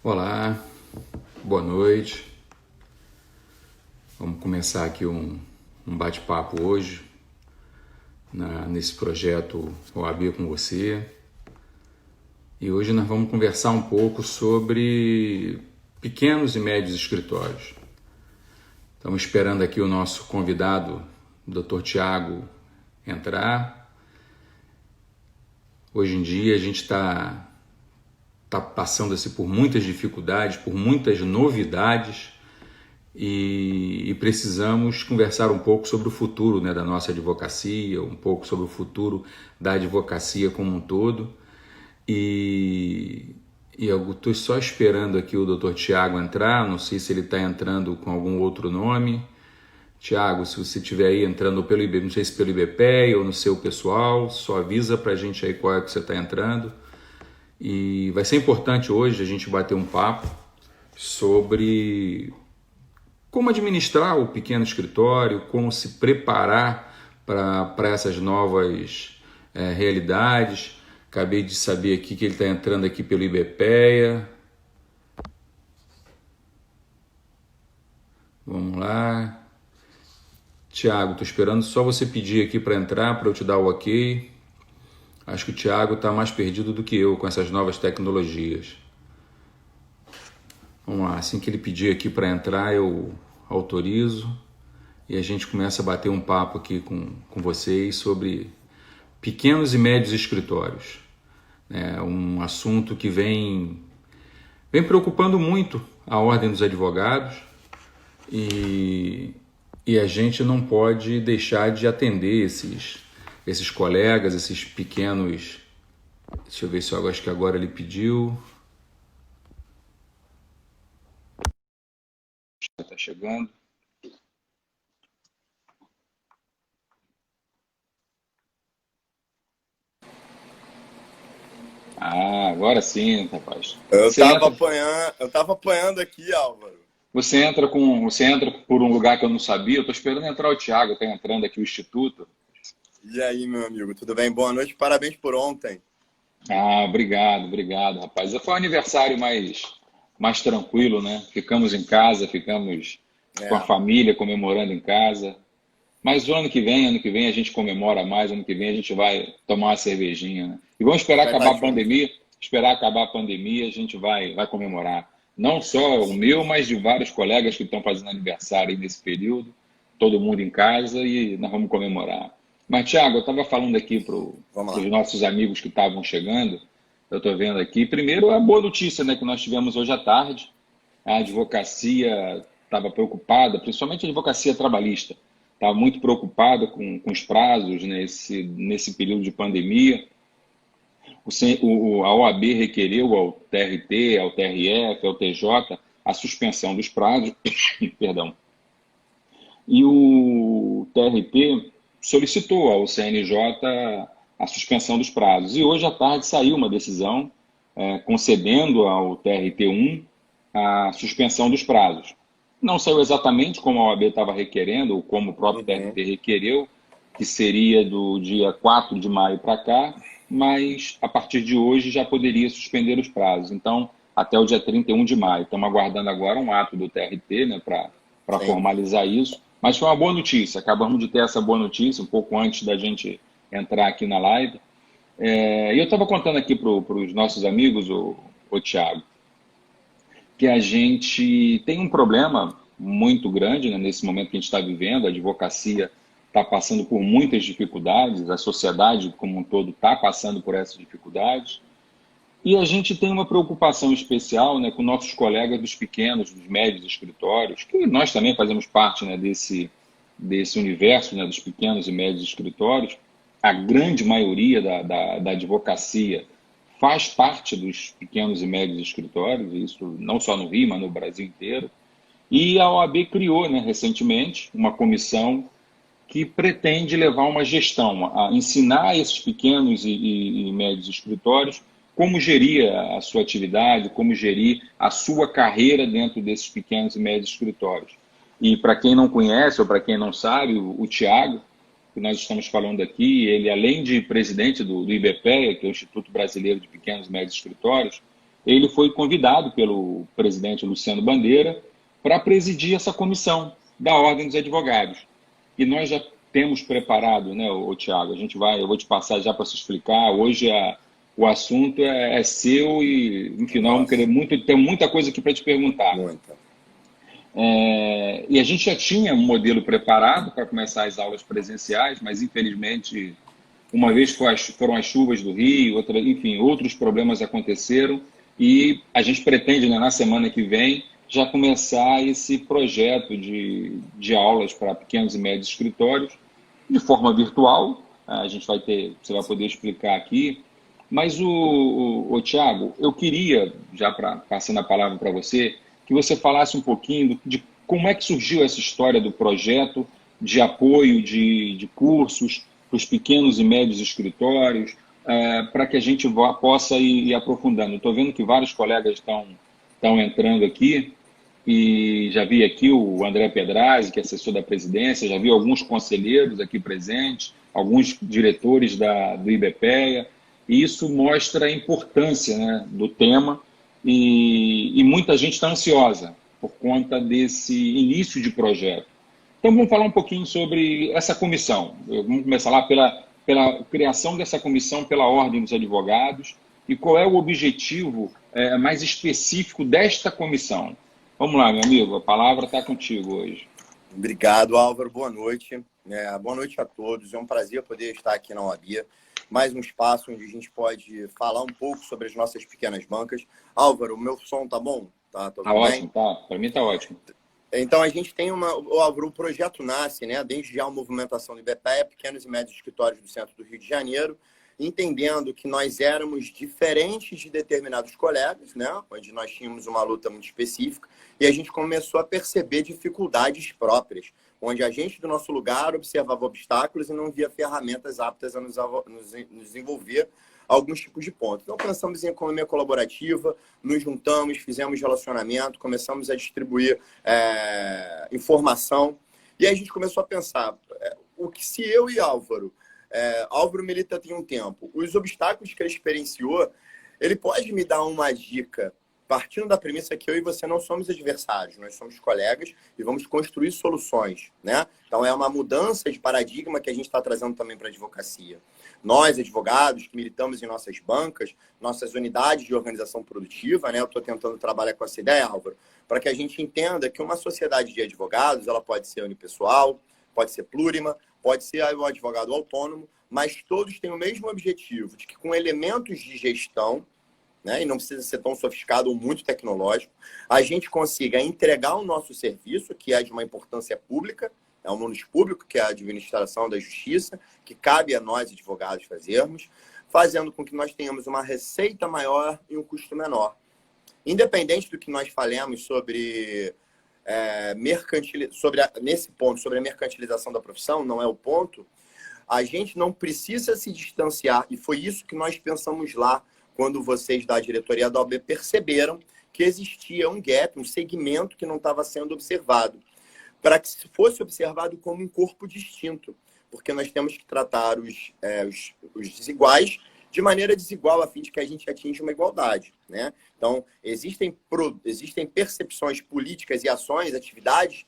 Olá, boa noite. Vamos começar aqui um bate-papo hoje nesse projeto OAB com você. E hoje nós vamos conversar um pouco sobre pequenos e médios escritórios. Estamos esperando aqui o nosso convidado, o Dr. Tiago, entrar. Hoje em dia a gente está passando assim, por muitas dificuldades, por muitas novidades e precisamos conversar um pouco sobre o futuro, né, da nossa advocacia, um pouco sobre o futuro da advocacia como um todo. E eu estou só esperando aqui o Dr. Tiago entrar, não sei se ele está entrando com algum outro nome. Tiago, se você estiver aí entrando pelo IBPE, não sei se pelo IBPE ou no seu pessoal, só avisa para a gente aí qual é que você está entrando. E vai ser importante hoje a gente bater um papo sobre como administrar o pequeno escritório, como se preparar para essas novas realidades. Acabei de saber aqui que ele está entrando aqui pelo IBPEA. Vamos lá. Tiago, estou esperando só você pedir aqui para entrar, para eu te dar o ok. Acho que o Tiago está mais perdido do que eu com essas novas tecnologias. Vamos lá, assim que ele pedir aqui para entrar, eu autorizo e a gente começa a bater um papo aqui com vocês sobre pequenos e médios escritórios. É um assunto que vem preocupando muito a Ordem dos Advogados e a gente não pode deixar de atender esses colegas, esses pequenos... Deixa eu ver se eu acho que agora ele pediu. Está chegando. Ah, agora sim, rapaz. Eu tava apanhando aqui, Álvaro. Você entra por um lugar que eu não sabia. Eu tô esperando entrar o Thiago, tá entrando aqui o Instituto. E aí, meu amigo, tudo bem? Boa noite, parabéns por ontem. Ah, obrigado, rapaz. Foi um aniversário mais tranquilo, né? Ficamos em casa, ficamos com a família comemorando em casa. Mas o ano que vem a gente comemora mais, ano que vem a gente vai tomar uma cervejinha, né? E vamos esperar Vai acabar estar a junto. pandemia, a gente vai comemorar. Não só o meu, mas de vários colegas que estão fazendo aniversário aí nesse período, todo mundo em casa e nós vamos comemorar. Mas, Thiago, eu estava falando aqui para Vamos os lá. nossos amigos que estavam chegando, eu estou vendo aqui, primeiro a boa notícia, né, que nós tivemos hoje à tarde, a advocacia estava preocupada, principalmente a advocacia trabalhista, estava muito preocupada com os prazos nesse período de pandemia. A OAB requereu ao TRT, ao TRF, ao TJ a suspensão dos prazos, perdão, e o TRT solicitou ao CNJ a suspensão dos prazos. E hoje à tarde saiu uma decisão concedendo ao TRT1 a suspensão dos prazos. Não saiu exatamente como a OAB estava requerendo, ou como o próprio TRT requereu, que seria do dia 4 de maio para cá, mas a partir de hoje já poderia suspender os prazos. Então, até o dia 31 de maio. Estamos aguardando agora um ato do TRT, né, para formalizar isso. Mas foi uma boa notícia. Acabamos de ter essa boa notícia um pouco antes da gente entrar aqui na live. E eu estava contando aqui para os nossos amigos, o Thiago, que a gente tem um problema muito grande, né, nesse momento que a gente está vivendo. A advocacia está passando por muitas dificuldades, a sociedade como um todo está passando por essas dificuldades. E a gente tem uma preocupação especial, né, com nossos colegas dos pequenos, dos médios escritórios, que nós também fazemos parte, né, desse universo, né, dos pequenos e médios escritórios. A grande maioria da advocacia faz parte dos pequenos e médios escritórios, isso não só no Rio, mas no Brasil inteiro. E a OAB criou, né, recentemente uma comissão que pretende levar uma gestão, a ensinar esses pequenos e médios escritórios como gerir a sua atividade, como gerir a sua carreira dentro desses pequenos e médios escritórios. E para quem não conhece ou para quem não sabe, o Tiago, que nós estamos falando aqui, ele além de presidente do IBPEA, que é o Instituto Brasileiro de Pequenos e Médios Escritórios, ele foi convidado pelo presidente Luciano Bandeira para presidir essa comissão da Ordem dos Advogados. E nós já temos preparado, né, Tiago? Eu vou te passar já para se explicar. Hoje o assunto é seu e, enfim, nós vamos querer tem muita coisa aqui para te perguntar. Muita. E a gente já tinha um modelo preparado para começar as aulas presenciais, mas infelizmente, uma vez foram as chuvas do Rio, enfim, outros problemas aconteceram e a gente pretende, né, na semana que vem, já começar esse projeto de aulas para pequenos e médios escritórios de forma virtual. Você vai poder explicar aqui. Mas, Tiago, eu queria, já passando a palavra para você, que você falasse um pouquinho de como é que surgiu essa história do projeto de apoio de cursos para os pequenos e médios escritórios, para que a gente possa ir aprofundando. Estou vendo que vários colegas estão entrando aqui, e já vi aqui o André Pedrazzi, que é assessor da presidência, já vi alguns conselheiros aqui presentes, alguns diretores do IBPEA, e isso mostra a importância, né, do tema, e muita gente está ansiosa por conta desse início de projeto. Então vamos falar um pouquinho sobre essa comissão. Vamos começar lá pela criação dessa comissão pela Ordem dos Advogados e qual é o objetivo mais específico desta comissão. Vamos lá, meu amigo, a palavra está contigo hoje. Obrigado, Álvaro. Boa noite. Boa noite a todos. É um prazer poder estar aqui na OAB. Mais um espaço onde a gente pode falar um pouco sobre as nossas pequenas bancas. Álvaro, o meu som tá bom? Tá tudo bem? Ótimo, tá. Para mim tá ótimo. Então, a gente tem o projeto nasce, né, desde já a movimentação do IBPEA, pequenos e médios escritórios do centro do Rio de Janeiro, entendendo que nós éramos diferentes de determinados colegas, né, onde nós tínhamos uma luta muito específica, e a gente começou a perceber dificuldades próprias, onde a gente, do nosso lugar, observava obstáculos e não via ferramentas aptas a nos desenvolver alguns tipos de pontos. Então, pensamos em economia colaborativa, nos juntamos, fizemos relacionamento, começamos a distribuir informação, e aí a gente começou a pensar, se eu e Álvaro milita tem um tempo, os obstáculos que ele experienciou, ele pode me dar uma dica, partindo da premissa que eu e você não somos adversários, nós somos colegas e vamos construir soluções, né? Então, é uma mudança de paradigma que a gente está trazendo também para a advocacia. Nós, advogados, que militamos em nossas bancas, nossas unidades de organização produtiva, né? Eu estou tentando trabalhar com essa ideia, Álvaro, para que a gente entenda que uma sociedade de advogados, ela pode ser unipessoal, pode ser plurima, pode ser um advogado autônomo, mas todos têm o mesmo objetivo, de que com elementos de gestão, né, e não precisa ser tão sofisticado ou muito tecnológico, a gente consiga entregar o nosso serviço, que é de uma importância pública, é um ônus público, que é a administração da justiça, que cabe a nós, advogados, fazermos, fazendo com que nós tenhamos uma receita maior e um custo menor. Independente do que nós falemos sobre nesse ponto, sobre a mercantilização da profissão, não é o ponto, a gente não precisa se distanciar, e foi isso que nós pensamos lá, quando vocês da diretoria da OAB perceberam que existia um gap, um segmento que não estava sendo observado, para que fosse observado como um corpo distinto, porque nós temos que tratar os desiguais de maneira desigual, a fim de que a gente atinja uma igualdade, né? Então, existem percepções políticas e ações, atividades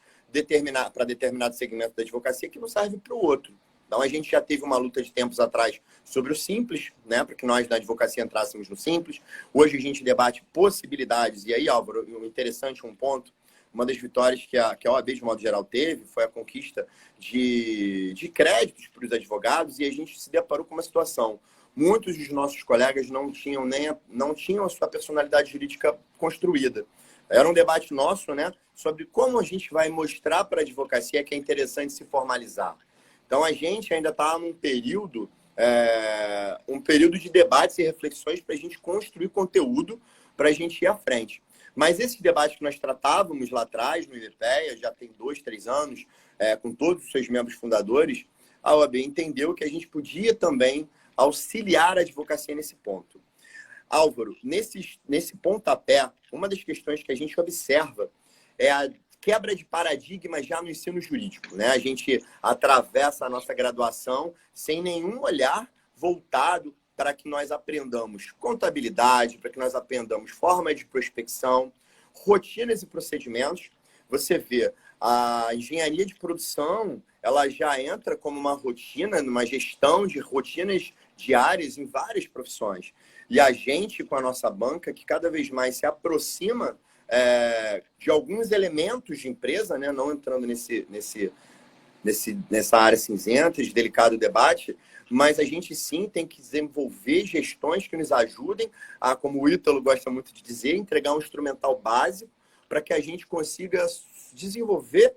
para determinado segmento da advocacia que não serve para o outro. Então, a gente já teve uma luta de tempos atrás sobre o simples, né, para que nós da advocacia entrássemos no simples. Hoje a gente debate possibilidades. E aí, Álvaro, interessante um ponto, uma das vitórias que a OAB, de modo geral, teve foi a conquista de créditos para os advogados, e a gente se deparou com uma situação. Muitos dos nossos colegas não tinham a sua personalidade jurídica construída. Era um debate nosso, né, sobre como a gente vai mostrar para a advocacia que é interessante se formalizar. Então, a gente ainda está num período, de debates e reflexões para a gente construir conteúdo para a gente ir à frente. Mas esse debate que nós tratávamos lá atrás, no IBPEA, já tem 2, 3 anos, com todos os seus membros fundadores, a OAB entendeu que a gente podia também auxiliar a advocacia nesse ponto. Álvaro, nesse pontapé, uma das questões que a gente observa é a quebra de paradigma já no ensino jurídico, né? A gente atravessa a nossa graduação sem nenhum olhar voltado para que nós aprendamos contabilidade, para que nós aprendamos forma de prospecção, rotinas e procedimentos. Você vê, a engenharia de produção, ela já entra como uma rotina, numa gestão de rotinas diárias em várias profissões. E a gente, com a nossa banca, que cada vez mais se aproxima de alguns elementos de empresa, né? Não entrando nessa área cinzenta de delicado debate, mas a gente sim tem que desenvolver gestões que nos ajudem a, como o Ítalo gosta muito de dizer, entregar um instrumental básico para que a gente consiga desenvolver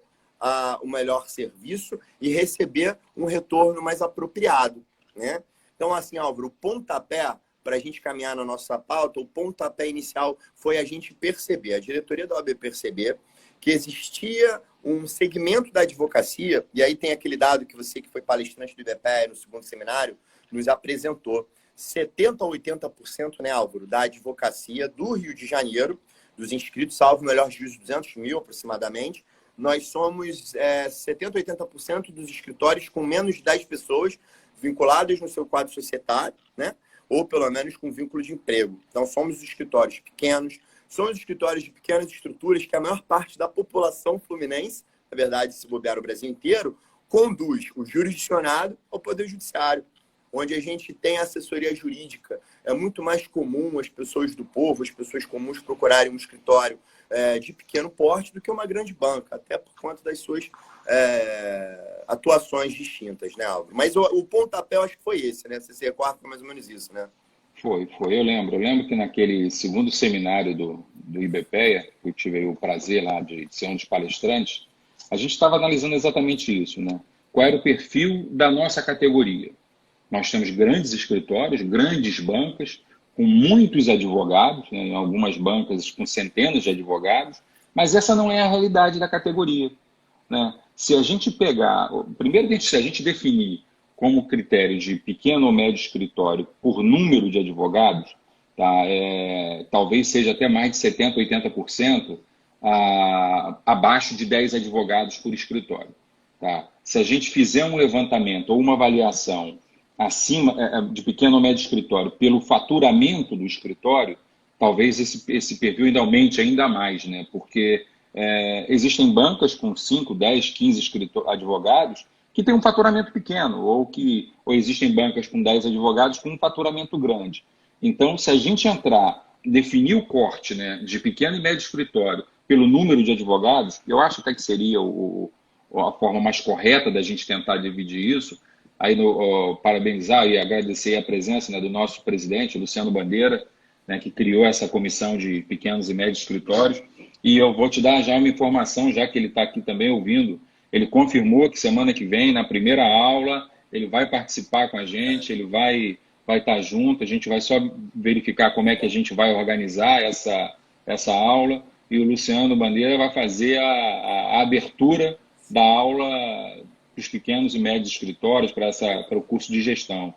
o melhor serviço e receber um retorno mais apropriado, né? Então, assim, Álvaro, o pontapé para a gente caminhar na nossa pauta, o pontapé inicial foi a gente perceber, a diretoria da OAB perceber que existia um segmento da advocacia, e aí tem aquele dado que você, que foi palestrante do IBPE no segundo seminário, nos apresentou. 70% a 80%, né, Álvaro, da advocacia do Rio de Janeiro, dos inscritos, salvo o melhor juízo, 200 mil aproximadamente, nós somos 70% a 80% dos escritórios com menos de 10 pessoas vinculadas no seu quadro societário, né? Ou pelo menos com vínculo de emprego. Então, somos escritórios pequenos, somos escritórios de pequenas estruturas que a maior parte da população fluminense, na verdade, se bobear o Brasil inteiro, conduz o jurisdicionado ao Poder Judiciário, onde a gente tem assessoria jurídica. É muito mais comum as pessoas do povo, as pessoas comuns procurarem um escritório de pequeno porte do que uma grande banca, até por conta das suas atuações distintas, né, Álvaro? Mas o pontapé, eu acho que foi esse, né? Você se recorda, foi mais ou menos isso, né? Foi. Eu lembro que naquele segundo seminário do IBPEA, que eu tive o prazer lá de ser um dos palestrantes, a gente estava analisando exatamente isso, né? Qual era o perfil da nossa categoria. Nós temos grandes escritórios, grandes bancas, com muitos advogados, né? Em algumas bancas com centenas de advogados, mas essa não é a realidade da categoria, né? Se a gente pegar, primeiro se a gente definir como critério de pequeno ou médio escritório por número de advogados, tá? Talvez seja até mais de 70%, 80% abaixo de 10 advogados por escritório. Tá? Se a gente fizer um levantamento ou uma avaliação acima de pequeno ou médio escritório pelo faturamento do escritório, talvez esse perfil ainda aumente ainda mais, né? Porque existem bancas com 5, 10, 15 advogados que tem um faturamento pequeno, ou existem bancas com 10 advogados com um faturamento grande. Então, se a gente definir o corte, né, de pequeno e médio escritório pelo número de advogados, eu acho até que seria a forma mais correta da gente tentar dividir isso. Aí, parabenizar e agradecer a presença, né, do nosso presidente, Luciano Bandeira, né, que criou essa comissão de pequenos e médios escritórios. E eu vou te dar já uma informação, já que ele está aqui também ouvindo. Ele confirmou que semana que vem, na primeira aula, ele vai participar com a gente, ele vai estar junto, a gente vai só verificar como é que a gente vai organizar essa aula, e o Luciano Bandeira vai fazer a abertura da aula dos pequenos e médios escritórios para o curso de gestão.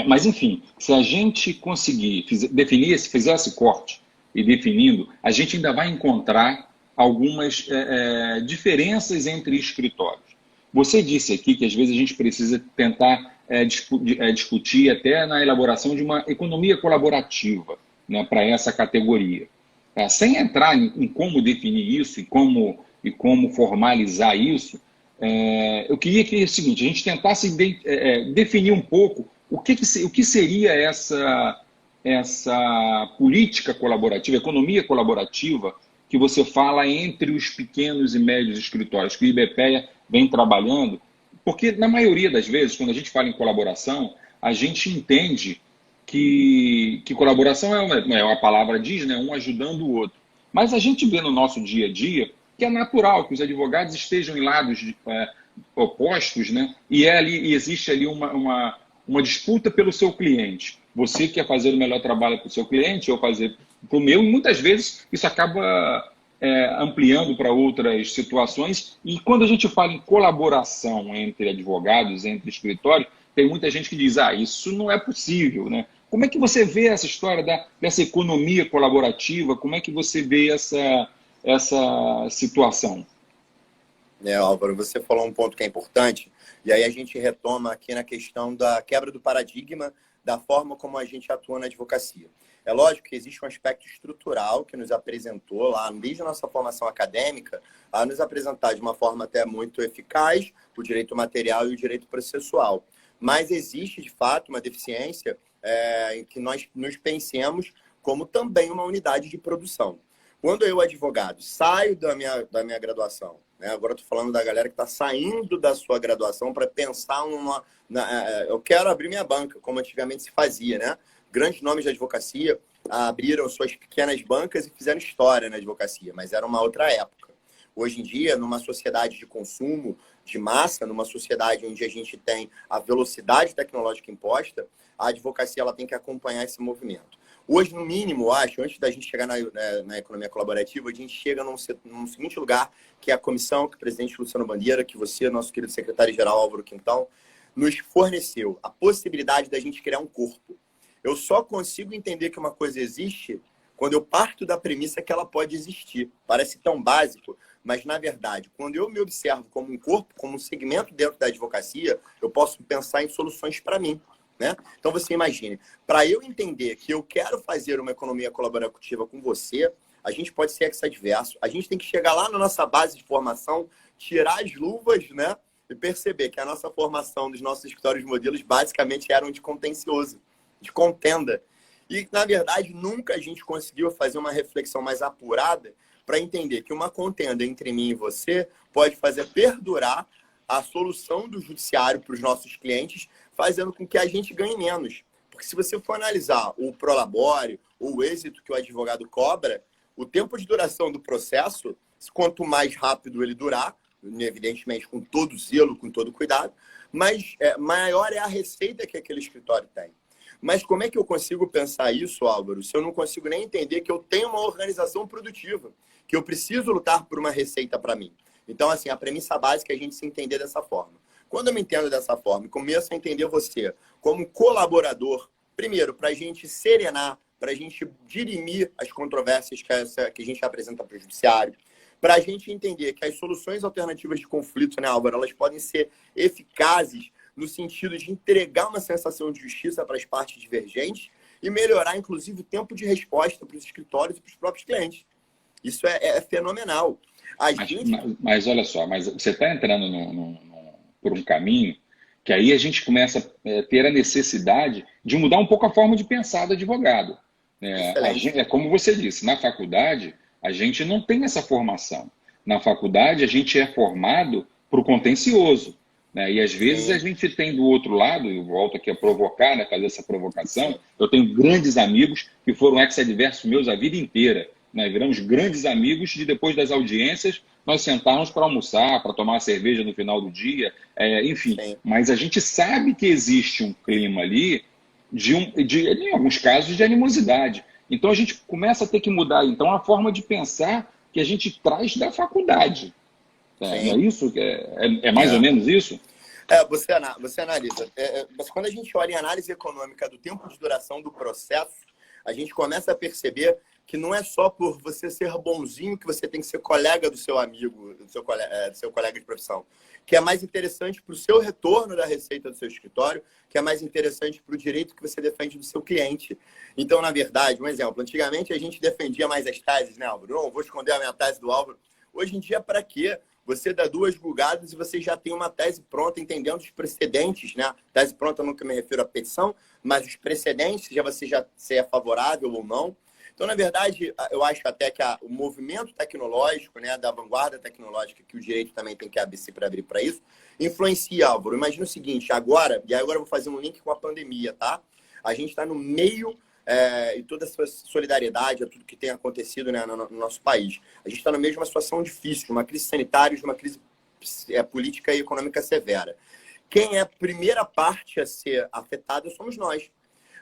Mas, enfim, se a gente conseguir fizer esse corte e definindo, a gente ainda vai encontrar algumas diferenças entre escritórios. Você disse aqui que às vezes a gente precisa tentar discutir até na elaboração de uma economia colaborativa, né, para essa categoria. Sem entrar em como definir isso e como formalizar isso, eu queria que o seguinte, a gente tentasse definir um pouco o que seria essa política colaborativa, economia colaborativa, que você fala entre os pequenos e médios escritórios, que o IBPEA vem trabalhando, porque na maioria das vezes, quando a gente fala em colaboração, a gente entende que colaboração a palavra diz, né, um ajudando o outro. Mas a gente vê no nosso dia a dia que é natural que os advogados estejam em lados opostos, né, e existe ali uma disputa pelo seu cliente. Você quer fazer o melhor trabalho para o seu cliente, eu fazer para o meu, e muitas vezes isso acaba ampliando para outras situações. E quando a gente fala em colaboração entre advogados, entre escritórios, tem muita gente que diz, isso não é possível, né? Como é que você vê essa história dessa economia colaborativa? Como é que você vê essa situação? Álvaro, você falou um ponto que é importante, e aí a gente retoma aqui na questão da quebra do paradigma da forma como a gente atua na advocacia. É lógico que existe um aspecto estrutural que nos apresentou lá, desde a nossa formação acadêmica, a nos apresentar de uma forma até muito eficaz o direito material e o direito processual. Mas existe, de fato, uma deficiência em que nós nos pensemos como também uma unidade de produção. Quando eu, advogado, saio da minha graduação, né? Agora estou falando da galera que está saindo da sua graduação para pensar eu quero abrir minha banca, como antigamente se fazia, né? Grandes nomes da advocacia abriram suas pequenas bancas e fizeram história na advocacia, mas era uma outra época. Hoje em dia, numa sociedade de consumo de massa, numa sociedade onde a gente tem a velocidade tecnológica imposta, a advocacia ela tem que acompanhar esse movimento. Hoje, no mínimo, acho, antes da gente chegar na economia colaborativa, a gente chega num seguinte lugar, que é a comissão que o presidente Luciano Bandeira, que você, nosso querido secretário-geral Álvaro Quintão, nos forneceu a possibilidade da gente criar um corpo. Eu só consigo entender que uma coisa existe quando eu parto da premissa que ela pode existir. Parece tão básico, mas, na verdade, quando eu me observo como um corpo, como um segmento dentro da advocacia, eu posso pensar em soluções para mim. Né? Então, você imagine, para eu entender que eu quero fazer uma economia colaborativa com você, a gente pode ser ex-adverso, a gente tem que chegar lá na nossa base de formação, tirar as luvas, né? E perceber que a nossa formação dos nossos escritórios de modelos basicamente eram de contencioso, de contenda. E, na verdade, nunca a gente conseguiu fazer uma reflexão mais apurada para entender que uma contenda entre mim e você pode fazer perdurar a solução do judiciário para os nossos clientes, fazendo com que a gente ganhe menos. Porque se você for analisar o prolabore, o êxito que o advogado cobra, o tempo de duração do processo, quanto mais rápido ele durar, evidentemente com todo zelo, com todo cuidado, mas maior é a receita que aquele escritório tem. Mas como é que eu consigo pensar isso, Álvaro, se eu não consigo nem entender que eu tenho uma organização produtiva, que eu preciso lutar por uma receita para mim? Então, assim, a premissa básica é a gente se entender dessa forma. Quando eu me entendo dessa forma e começo a entender você como colaborador, primeiro, para a gente serenar, para a gente dirimir as controvérsias que a gente apresenta para o judiciário, para a gente entender que as soluções alternativas de conflito, né, Álvaro, elas podem ser eficazes no sentido de entregar uma sensação de justiça para as partes divergentes e melhorar, inclusive, o tempo de resposta para os escritórios e para os próprios clientes. Isso é fenomenal. Mas olha só, mas você está entrando por um caminho que aí a gente começa a ter a necessidade de mudar um pouco a forma de pensar do advogado. É como você disse, na faculdade a gente não tem essa formação. Na faculdade a gente é formado para o contencioso. Né? E às vezes a gente tem do outro lado, eu volto aqui a provocar, né, fazer essa provocação, eu tenho grandes amigos que foram ex-adversos meus a vida inteira. Né? Viramos grandes amigos de depois das audiências nós sentarmos para almoçar, para tomar uma cerveja no final do dia, enfim. Sim. Mas a gente sabe que existe um clima ali, em alguns casos, de animosidade. Então a gente começa a ter que mudar então, a forma de pensar que a gente traz da faculdade. Não é isso? É mais ou menos isso? Você analisa. Mas quando a gente olha em análise econômica do tempo de duração do processo, a gente começa a perceber que não é só por você ser bonzinho que você tem que ser colega do seu amigo, do seu colega de profissão. Que é mais interessante para o seu retorno da receita do seu escritório, que é mais interessante para o direito que você defende do seu cliente. Então, na verdade, um exemplo, antigamente a gente defendia mais as teses, né, Álvaro? Não, vou esconder a minha tese do Álvaro. Hoje em dia, para quê? Você dá 2 julgadas e você já tem uma tese pronta, entendendo os precedentes, né? Tese pronta, nunca me refiro à petição, mas os precedentes, se é favorável ou não. Então, na verdade, eu acho até que o movimento tecnológico, né, da vanguarda tecnológica, que o direito também tem que abrir para isso, influencia, Álvaro. Imagina o seguinte, agora eu vou fazer um link com a pandemia, tá? A gente está no meio, e toda a solidariedade a tudo que tem acontecido, né, no nosso país. A gente está no meio de uma situação difícil, uma crise sanitária, de uma crise política e econômica severa. Quem é a primeira parte a ser afetada somos nós.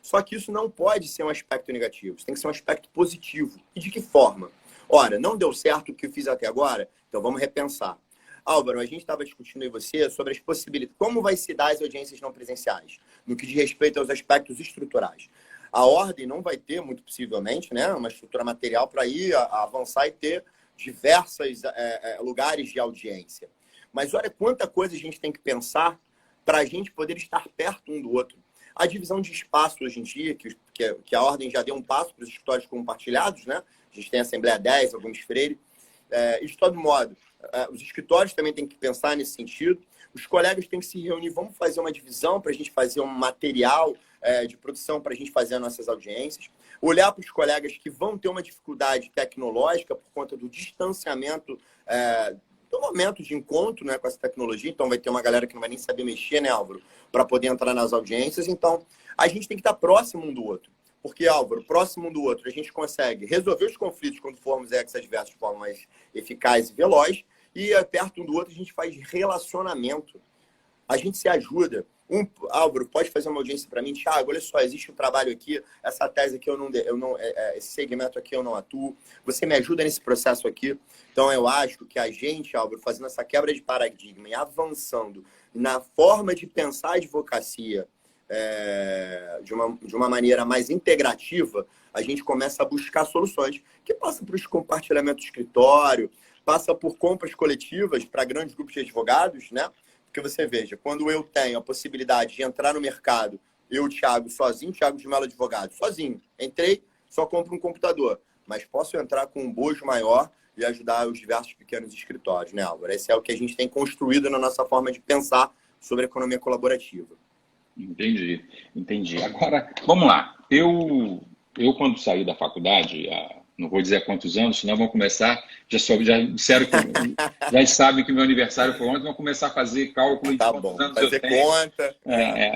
Só que isso não pode ser um aspecto negativo, isso tem que ser um aspecto positivo. E de que forma? Ora, não deu certo o que eu fiz até agora? Então vamos repensar. Álvaro, a gente estava discutindo em você sobre as possibilidades, como vai se dar as audiências não presenciais, no que diz respeito aos aspectos estruturais. A ordem não vai ter, muito possivelmente, né, uma estrutura material para ir avançar e ter diversos lugares de audiência. Mas olha quanta coisa a gente tem que pensar para a gente poder estar perto um do outro. A divisão de espaço hoje em dia, que a ordem já deu um passo para os escritórios compartilhados, né? A gente tem a Assembleia 10, alguns Freire. De todo modo, os escritórios também têm que pensar nesse sentido. Os colegas têm que se reunir, vamos fazer uma divisão para a gente fazer um material de produção para a gente fazer as nossas audiências. Olhar para os colegas que vão ter uma dificuldade tecnológica por conta do distanciamento do momento de encontro, né, com essa tecnologia. Então, vai ter uma galera que não vai nem saber mexer, né, Álvaro, para poder entrar nas audiências. Então, a gente tem que estar próximo um do outro. Porque, Álvaro, próximo um do outro, a gente consegue resolver os conflitos quando formos ex-adversos de forma mais eficaz e veloz. E perto um do outro, a gente faz relacionamento. A gente se ajuda. Álvaro, pode fazer uma audiência para mim? Thiago, olha só, existe um trabalho aqui, essa tese aqui esse segmento aqui eu não atuo. Você me ajuda nesse processo aqui? Então, eu acho que a gente, Álvaro, fazendo essa quebra de paradigma e avançando na forma de pensar a advocacia de uma maneira mais integrativa, a gente começa a buscar soluções que passam por os compartilhamentos do escritório, passa por compras coletivas para grandes grupos de advogados, né? Porque você veja, quando eu tenho a possibilidade de entrar no mercado, eu, Thiago, sozinho, Thiago de Mello advogado, sozinho, entrei, só compro um computador, mas posso entrar com um bojo maior e ajudar os diversos pequenos escritórios, né, Álvaro? Esse é o que a gente tem construído na nossa forma de pensar sobre a economia colaborativa. Entendi. Agora, vamos lá. Eu quando saí da faculdade, não vou dizer há quantos anos, senão vão começar, já disseram que já sabem que meu aniversário foi ontem, vão começar a fazer cálculo de quantos anos eu tenho. Conta.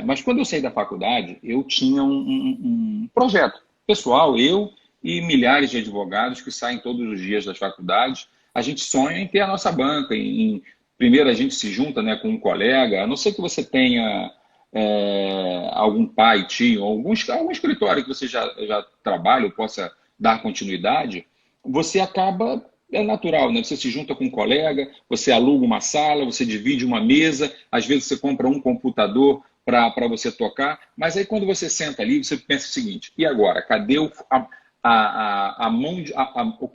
Mas quando eu saí da faculdade, eu tinha um projeto pessoal, eu e milhares de advogados que saem todos os dias das faculdades. A gente sonha em ter a nossa banca. Primeiro a gente se junta, né, com um colega, a não ser que você tenha algum pai, tio, algum escritório que você já trabalha ou possa dar continuidade, você acaba, é natural, né? Você se junta com um colega, você aluga uma sala, você divide uma mesa, às vezes você compra um computador para você tocar, mas aí quando você senta ali, você pensa o seguinte, e agora? Cadê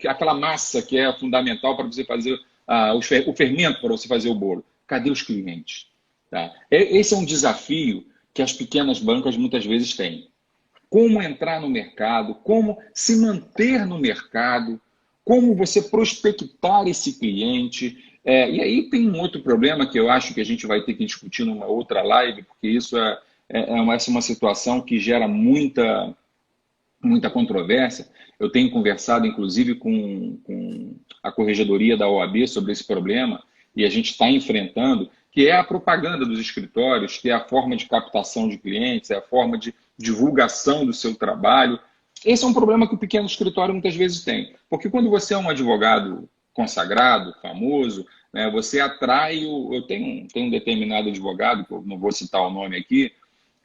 aquela massa que é fundamental para você fazer o fermento para você fazer o bolo? Cadê os clientes? Tá? Esse é um desafio que as pequenas bancas muitas vezes têm. Como entrar no mercado, como se manter no mercado, como você prospectar esse cliente. E aí tem um outro problema que eu acho que a gente vai ter que discutir numa outra live, porque isso essa é uma situação que gera muita controvérsia. Eu tenho conversado, inclusive, com a corregedoria da OAB sobre esse problema, e a gente está enfrentando, que é a propaganda dos escritórios, que é a forma de captação de clientes, é a forma de divulgação do seu trabalho. Esse é um problema que o pequeno escritório muitas vezes tem. Porque quando você é um advogado consagrado, famoso, né, você atrai... Eu tenho um determinado advogado, que eu não vou citar o nome aqui,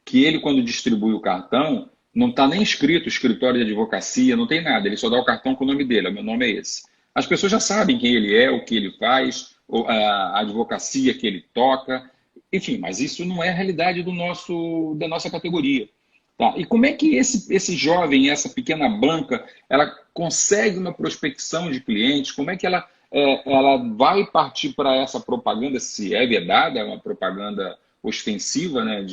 que ele, quando distribui o cartão, não está nem escrito escritório de advocacia, não tem nada, ele só dá o cartão com o nome dele, o meu nome é esse. As pessoas já sabem quem ele é, o que ele faz, a advocacia que ele toca, enfim, mas isso não é a realidade da nossa categoria. Tá? E como é que esse jovem, essa pequena banca, ela consegue uma prospecção de clientes? Como é que ela vai partir para essa propaganda, se é vedada, é uma propaganda ostensiva, né,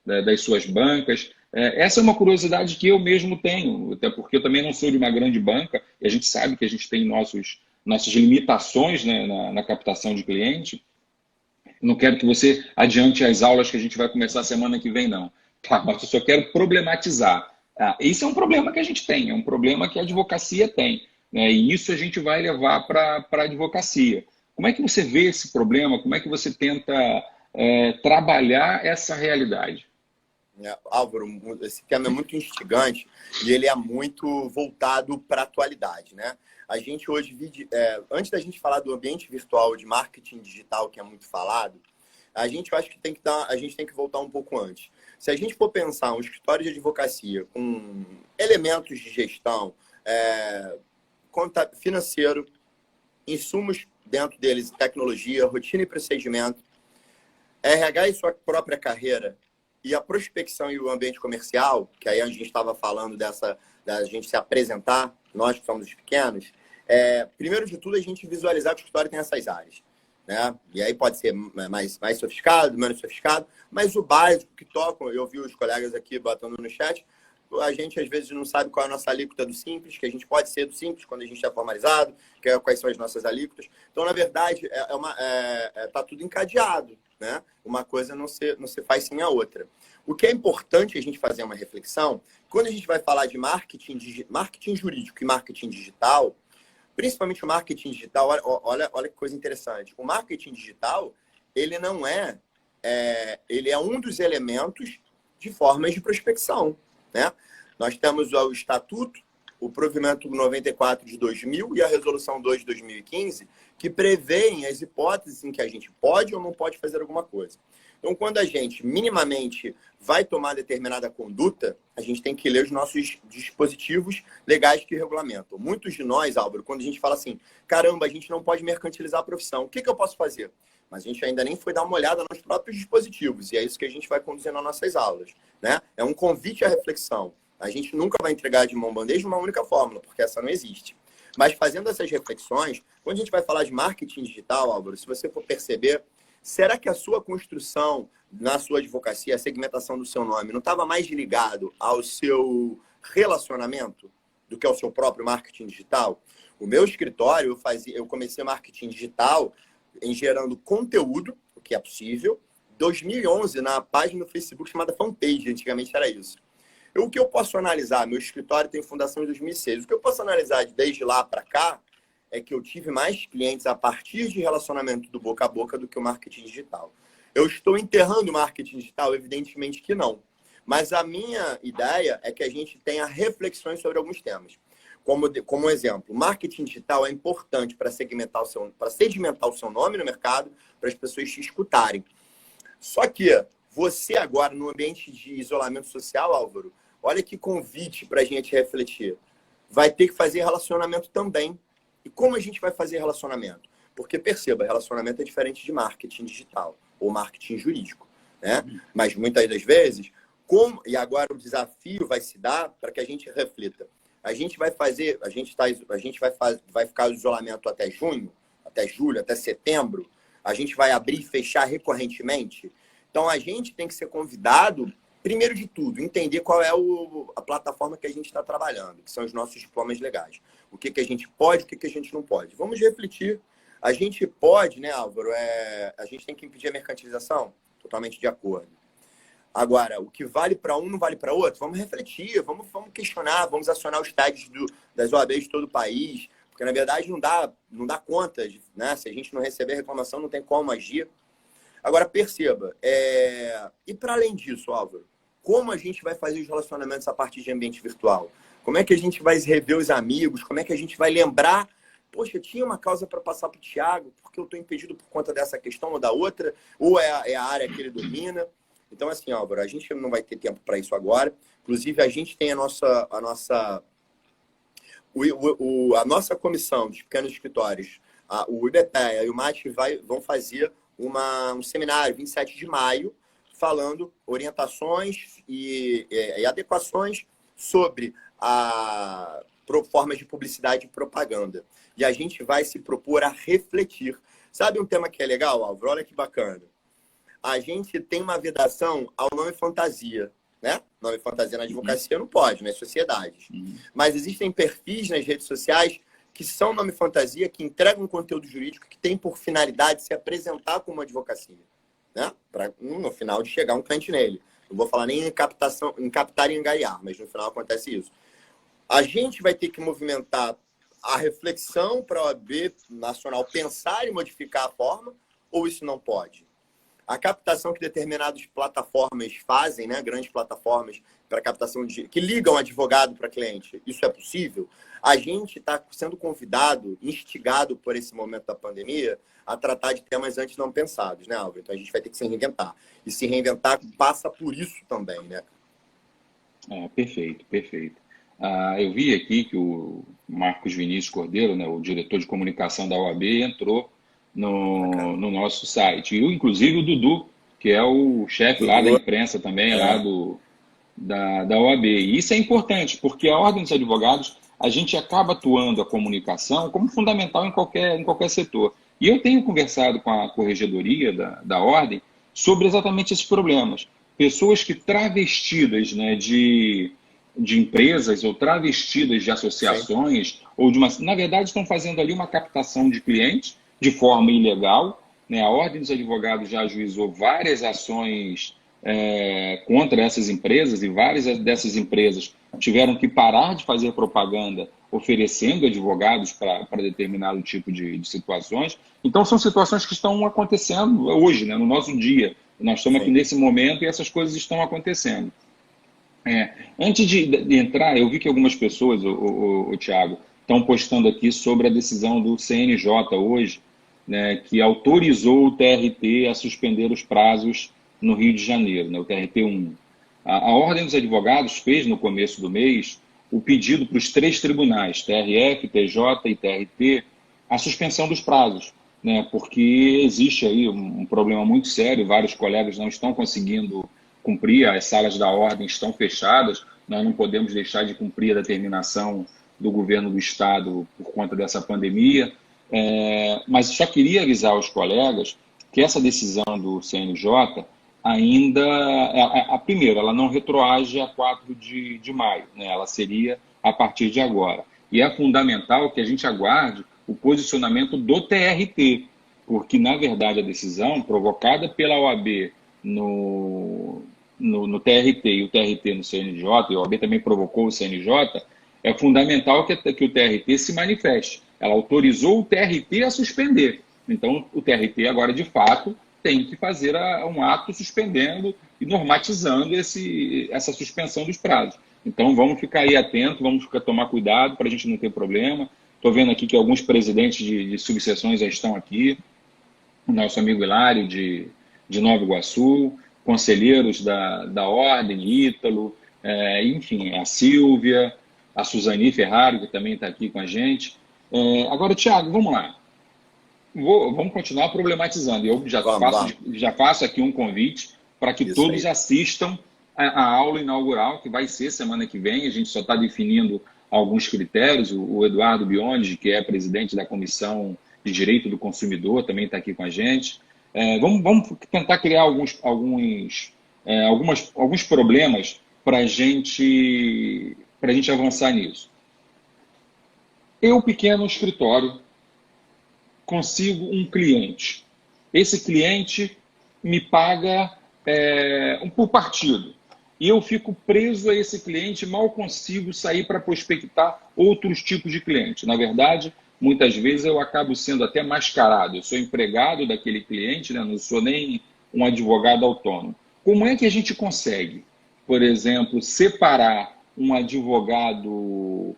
das suas bancas? Essa é uma curiosidade que eu mesmo tenho, até porque eu também não sou de uma grande banca, e a gente sabe que a gente tem nossas limitações, né, na captação de cliente. Não quero que você adiante as aulas que a gente vai começar semana que vem, não. Tá, mas eu só quero problematizar. Isso é um problema que a gente tem, é um problema que a advocacia tem, né, e isso a gente vai levar para a advocacia. Como é que você vê esse problema? Como é que você tenta trabalhar essa realidade? Álvaro, esse tema é muito instigante e ele é muito voltado para a atualidade, né? A gente hoje vive, antes da gente falar do ambiente virtual de marketing digital, que é muito falado, eu acho que a gente tem que voltar um pouco antes. Se a gente for pensar um escritório de advocacia com elementos de gestão, conta financeiro, insumos dentro deles, tecnologia, rotina e procedimento, RH e sua própria carreira, e a prospecção e o ambiente comercial, que aí a gente estava falando da gente se apresentar, nós que somos os pequenos, primeiro de tudo a gente visualizar que o escritório tem essas áreas. né? E aí pode ser mais sofisticado, menos sofisticado, mas o básico que tocam, eu vi os colegas aqui botando no chat, a gente às vezes não sabe qual é a nossa alíquota do Simples, que a gente pode ser do Simples quando a gente é formalizado, quais são as nossas alíquotas. Então, na verdade, tá tudo encadeado, né? Uma coisa não se faz sem a outra. O que é importante a gente fazer uma reflexão, quando a gente vai falar de marketing jurídico e marketing digital, principalmente o marketing digital, olha que coisa interessante. O marketing digital, ele não ele é um dos elementos de formas de prospecção, né? Nós temos o Estatuto, o Provimento 94 de 2000 e a Resolução 2 de 2015, que prevêem as hipóteses em que a gente pode ou não pode fazer alguma coisa. Então, quando a gente minimamente vai tomar determinada conduta, a gente tem que ler os nossos dispositivos legais que regulamentam. Muitos de nós, Álvaro, quando a gente fala assim, caramba, a gente não pode mercantilizar a profissão, o que eu posso fazer? Mas a gente ainda nem foi dar uma olhada nos próprios dispositivos, e é isso que a gente vai conduzir nas nossas aulas, né? É um convite à reflexão. A gente nunca vai entregar de mão bandeja uma única fórmula, porque essa não existe. Mas fazendo essas reflexões, quando a gente vai falar de marketing digital, Álvaro, se você for perceber, será que a sua construção na sua advocacia, a segmentação do seu nome, não estava mais ligado ao seu relacionamento do que ao seu próprio marketing digital? O meu escritório, eu comecei marketing digital em gerando conteúdo, o que é possível, 2011, na página do Facebook chamada Fanpage, antigamente era isso. O que eu posso analisar? Meu escritório tem fundação em 2006. O que eu posso analisar desde lá para cá é que eu tive mais clientes a partir de relacionamento do boca a boca do que o marketing digital. Eu estou enterrando o marketing digital? Evidentemente que não. Mas a minha ideia é que a gente tenha reflexões sobre alguns temas. Como um exemplo, marketing digital é importante para sedimentar o seu nome no mercado, para as pessoas te escutarem. Só que você agora, no ambiente de isolamento social, Álvaro, olha que convite para a gente refletir. Vai ter que fazer relacionamento também. E como a gente vai fazer relacionamento? Porque, perceba, relacionamento é diferente de marketing digital ou marketing jurídico, né? Mas muitas das vezes, e agora o desafio vai se dar para que a gente reflita. A gente vai ficar no isolamento até junho, até julho, até setembro. A gente vai abrir e fechar recorrentemente. Então, a gente tem que ser convidado, primeiro de tudo, entender qual é a plataforma que a gente está trabalhando, que são os nossos diplomas legais. O que a gente pode, o que a gente não pode. Vamos refletir. A gente pode, né, Álvaro? A gente tem que impedir a mercantilização? Totalmente de acordo. Agora, o que vale para um não vale para outro? Vamos refletir, vamos questionar, vamos acionar os tags das OABs de todo o país, porque, na verdade, não dá conta, né? Se a gente não receber reclamação, não tem como agir. Agora, perceba, e para além disso, Álvaro, como a gente vai fazer os relacionamentos a partir de ambiente virtual? Como é que a gente vai rever os amigos? Como é que a gente vai lembrar? Poxa, tinha uma causa para passar para o Thiago, porque eu estou impedido por conta dessa questão ou da outra, ou é a área que ele domina. Então, assim, Álvaro, a gente não vai ter tempo para isso agora. Inclusive, a gente tem a nossa comissão de pequenos escritórios, o IBPEA e o MAT vão fazer um seminário, 27 de maio, falando orientações e adequações sobre formas de publicidade e propaganda. E a gente vai se propor a refletir. Sabe um tema que é legal, Álvaro? Olha que bacana. A gente tem uma vedação ao nome fantasia, né? Nome fantasia na advocacia não pode, nas sociedades. Mas existem perfis nas redes sociais que são nome fantasia, que entregam conteúdo jurídico, que tem por finalidade se apresentar como advocacia, né? Para, no final, de chegar um cliente nele. Não vou falar nem em captar e engaiar, mas no final acontece isso. A gente vai ter que movimentar a reflexão para a OAB Nacional pensar e modificar a forma, ou isso não pode? A captação que determinadas plataformas fazem, né, grandes plataformas para captação que ligam advogado para cliente, isso é possível? A gente está sendo convidado, instigado por esse momento da pandemia, a tratar de temas antes não pensados, né, Álvaro? Então a gente vai ter que se reinventar. E se reinventar passa por isso também, né? Perfeito, perfeito. Eu vi aqui que o Marcos Vinícius Cordeiro, né, o diretor de comunicação da OAB, entrou no nosso site. E, inclusive, o Dudu, que é o chefe lá da imprensa também, lá da OAB. E isso é importante, porque a Ordem dos Advogados, a gente acaba atuando a comunicação como fundamental em qualquer setor. E eu tenho conversado com a corregedoria da Ordem sobre exatamente esses problemas. Pessoas que travestidas, né, de empresas ou travestidas de Sim. associações, ou de uma, na verdade estão fazendo ali uma captação de clientes de forma ilegal, né? A Ordem dos Advogados já ajuizou várias ações contra essas empresas, e várias dessas empresas tiveram que parar de fazer propaganda oferecendo advogados para determinado tipo de situações. Então, são situações que estão acontecendo hoje, né, no nosso dia. Nós estamos aqui Sim. nesse momento e essas coisas estão acontecendo. Antes de entrar, eu vi que algumas pessoas, o Thiago, estão postando aqui sobre a decisão do CNJ hoje, né, que autorizou o TRT a suspender os prazos no Rio de Janeiro, né, o TRT-1. A Ordem dos Advogados fez, no começo do mês, o pedido para os 3 tribunais, TRF, TJ e TRT, a suspensão dos prazos, né, porque existe aí um problema muito sério, vários colegas não estão conseguindo cumprir, as salas da ordem estão fechadas, nós não podemos deixar de cumprir a determinação do governo do Estado por conta dessa pandemia, mas só queria avisar os colegas que essa decisão do CNJ ainda, primeiro, ela não retroage a 4 de maio, né? Ela seria a partir de agora. E é fundamental que a gente aguarde o posicionamento do TRT, porque, na verdade, a decisão provocada pela OAB no TRT e o TRT no CNJ, e a OAB também provocou o CNJ, é fundamental que o TRT se manifeste. Ela autorizou o TRT a suspender. Então, o TRT agora, de fato, tem que fazer um ato suspendendo e normatizando essa suspensão dos prazos. Então, vamos ficar aí atentos, vamos tomar cuidado para a gente não ter problema. Estou vendo aqui que alguns presidentes de subseções já estão aqui. O nosso amigo Hilário, de Nova Iguaçu, conselheiros da Ordem, Ítalo, enfim, a Silvia, a Suzani Ferrari, que também está aqui com a gente. Agora, Thiago, vamos lá. Vamos continuar problematizando. Eu já faço aqui um convite para que todos assistam a aula inaugural, que vai ser semana que vem. A gente só está definindo alguns critérios. O Eduardo Biondi, que é presidente da Comissão de Direito do Consumidor, também está aqui com a gente. Vamos tentar criar alguns problemas para a gente avançar nisso. Eu, pequeno escritório, consigo um cliente. Esse cliente me paga por partido. E eu fico preso a esse cliente, mal consigo sair para prospectar outros tipos de cliente. Na verdade, muitas vezes eu acabo sendo até mascarado. Eu sou empregado daquele cliente, né? Não sou nem um advogado autônomo. Como é que a gente consegue, por exemplo, separar um advogado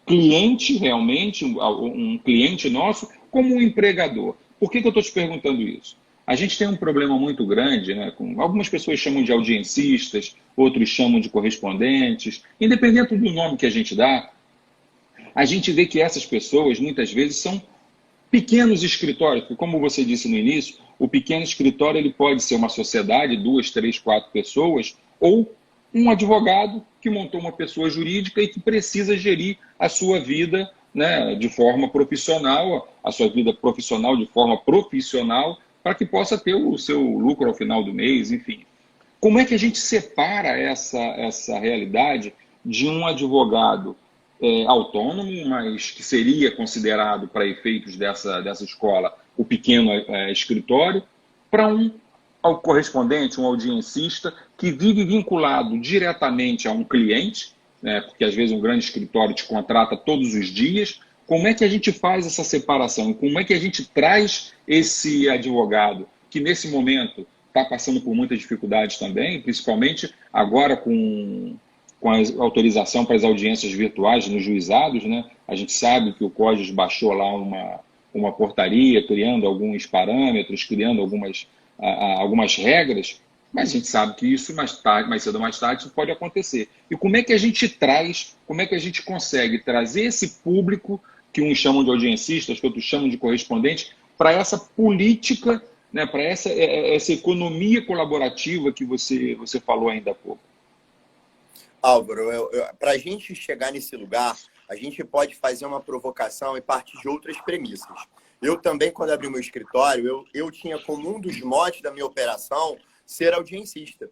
cliente realmente, um cliente nosso, como um empregador? Por que eu estou te perguntando isso? A gente tem um problema muito grande, né? Algumas pessoas chamam de audiencistas, outros chamam de correspondentes. Independente do nome que a gente dá, a gente vê que essas pessoas, muitas vezes, são pequenos escritórios, porque, como você disse no início, o pequeno escritório ele pode ser uma sociedade, 2, 3, 4 pessoas, ou um advogado que montou uma pessoa jurídica e que precisa gerir a sua vida, né, de forma profissional, a sua vida profissional de forma profissional, para que possa ter o seu lucro ao final do mês, enfim. Como é que a gente separa essa realidade de um advogado autônomo, mas que seria considerado, para efeitos dessa escola, o pequeno escritório, para um correspondente, um audiencista, que vive vinculado diretamente a um cliente, né, porque às vezes um grande escritório te contrata todos os dias? Como é que a gente faz essa separação? Como é que a gente traz esse advogado que, nesse momento, está passando por muitas dificuldades também, principalmente agora com a autorização para as audiências virtuais nos juizados, né? A gente sabe que o CODES baixou lá uma portaria, criando alguns parâmetros, criando algumas regras, mas a gente sabe que isso mais cedo ou mais tarde isso pode acontecer. E como é que a gente como é que a gente consegue trazer esse público, que uns chamam de audiencistas, que outros chamam de correspondentes, para essa política, né, para essa economia colaborativa que você falou ainda há pouco? Álvaro, para a gente chegar nesse lugar, a gente pode fazer uma provocação e partir de outras premissas. Eu também, quando abri meu escritório, eu tinha como um dos motes da minha operação ser audiencista.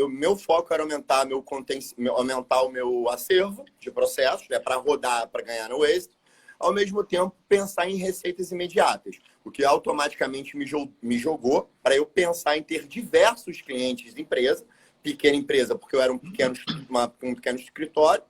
Meu foco era aumentar o meu acervo de processos, né, para rodar, para ganhar no êxito, ao mesmo tempo pensar em receitas imediatas, o que automaticamente me jogou para eu pensar em ter diversos clientes de empresa, pequena empresa, porque eu era um pequeno escritório,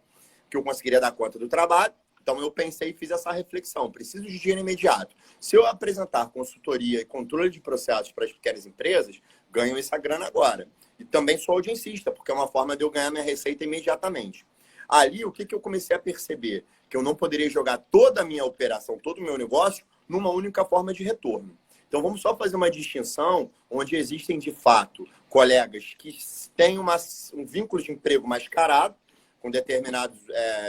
que eu conseguiria dar conta do trabalho. Então, eu pensei e fiz essa reflexão. Preciso de dinheiro imediato. Se eu apresentar consultoria e controle de processos para as pequenas empresas, ganho essa grana agora. E também sou audiencista, porque é uma forma de eu ganhar minha receita imediatamente. Ali, o que eu comecei a perceber? Que eu não poderia jogar toda a minha operação, todo o meu negócio, numa única forma de retorno. Então, vamos só fazer uma distinção onde existem, de fato, colegas que têm um vínculo de emprego mascarado com determinados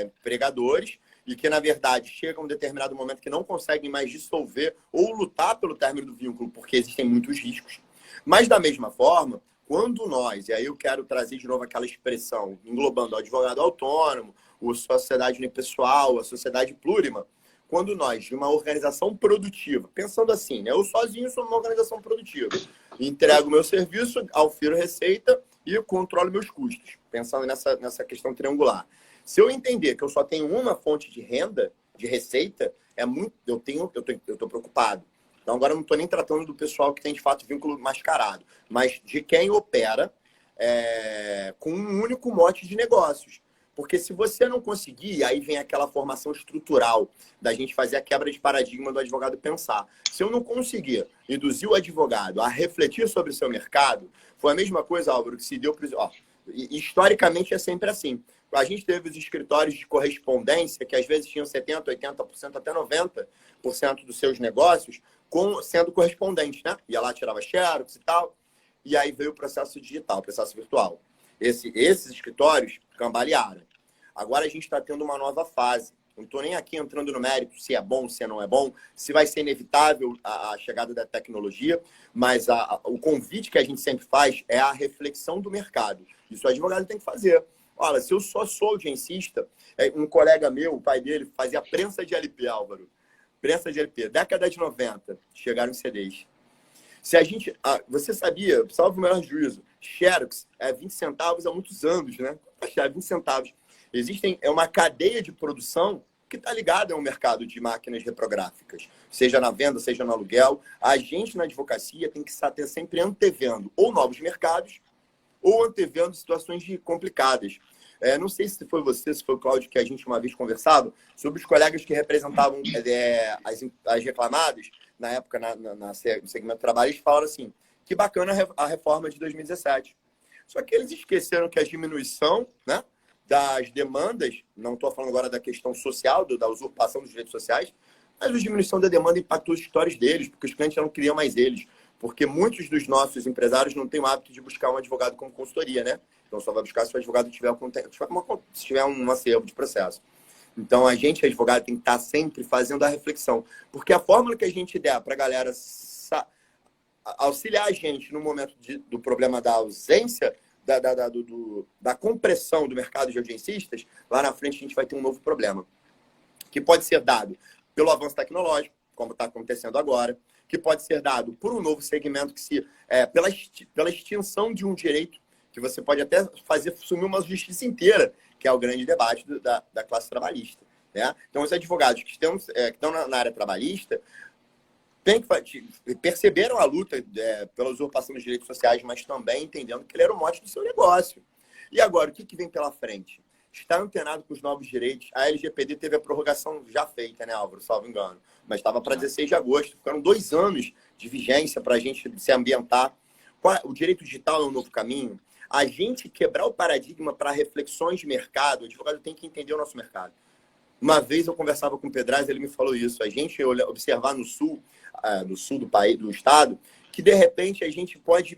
empregadores e que, na verdade, chegam a um determinado momento que não conseguem mais dissolver ou lutar pelo término do vínculo, porque existem muitos riscos. Mas, da mesma forma, quando nós, e aí eu quero trazer de novo aquela expressão, englobando o advogado autônomo, a sociedade unipessoal, a sociedade plurima, quando nós, de uma organização produtiva, pensando assim, né, eu sozinho sou uma organização produtiva, entrego meu serviço, aufiro receita e controlo meus custos, pensando nessa questão triangular. Se eu entender que eu só tenho uma fonte de renda, de receita, eu estou preocupado. Então, agora eu não estou nem tratando do pessoal que tem, de fato, vínculo mascarado, mas de quem opera com um único mote de negócios. Porque se você não conseguir, aí vem aquela formação estrutural da gente fazer a quebra de paradigma do advogado pensar. Se eu não conseguir induzir o advogado a refletir sobre o seu mercado, foi a mesma coisa, Álvaro, que se deu para... Historicamente é sempre assim. A gente teve os escritórios de correspondência, que às vezes tinham 70%, 80%, até 90% dos seus negócios sendo correspondente, né? Ia lá, tirava xerox e tal. E aí veio o processo digital, o processo virtual. Esses escritórios cambalearam. Agora a gente está tendo uma nova fase. Não estou nem aqui entrando no mérito se é bom, se não é bom, se vai ser inevitável a chegada da tecnologia, mas o convite que a gente sempre faz é a reflexão do mercado. Isso o advogado tem que fazer. Olha, se eu só sou audiencista, um colega meu, o pai dele, fazia prensa de LP, Álvaro. Prensa de LP. Década de 90, chegaram em CDs. Se a gente... você sabia, salvo o melhor juízo, xerox é 20 centavos há muitos anos, né? É 20 centavos. É uma cadeia de produção que está ligada ao mercado de máquinas reprográficas, seja na venda, seja no aluguel. A gente, na advocacia, tem que estar sempre antevendo ou novos mercados ou antevendo situações complicadas. Não sei se foi você, se foi o Cláudio, que a gente uma vez conversava sobre os colegas que representavam as reclamadas, na época, no segmento trabalhista, falaram assim, que bacana a reforma de 2017. Só que eles esqueceram que a diminuição, né, das demandas, não estou falando agora da questão social, da usurpação dos direitos sociais, mas a diminuição da demanda impactou os escritórios deles, porque os clientes já não queriam mais eles. Porque muitos dos nossos empresários não têm o hábito de buscar um advogado como consultoria, né? Então, só vai buscar se o advogado tiver um acervo de processo. Então, a gente, advogado, tem que estar sempre fazendo a reflexão. Porque a fórmula que a gente der para a galera auxiliar a gente no momento do problema da ausência, da compressão do mercado de audiencistas, lá na frente a gente vai ter um novo problema. Que pode ser dado pelo avanço tecnológico, como está acontecendo agora, que pode ser dado por um novo segmento, pela extinção de um direito, que você pode até fazer sumir uma justiça inteira, que é o grande debate da classe trabalhista. Né? Então, os advogados que estão na área trabalhista perceberam a luta pela usurpação dos direitos sociais, mas também entendendo que ele era o mote do seu negócio. E agora, o que vem pela frente? Está antenado com os novos direitos. A LGPD teve a prorrogação já feita, né, Álvaro? Salvo engano. Mas estava para 16 de agosto. Ficaram 2 anos de vigência para a gente se ambientar. O direito digital é um novo caminho. A gente quebrar o paradigma para reflexões de mercado, o advogado tem que entender o nosso mercado. Uma vez eu conversava com o Pedraz, ele me falou isso. A gente observar no sul do país, do estado, que de repente a gente pode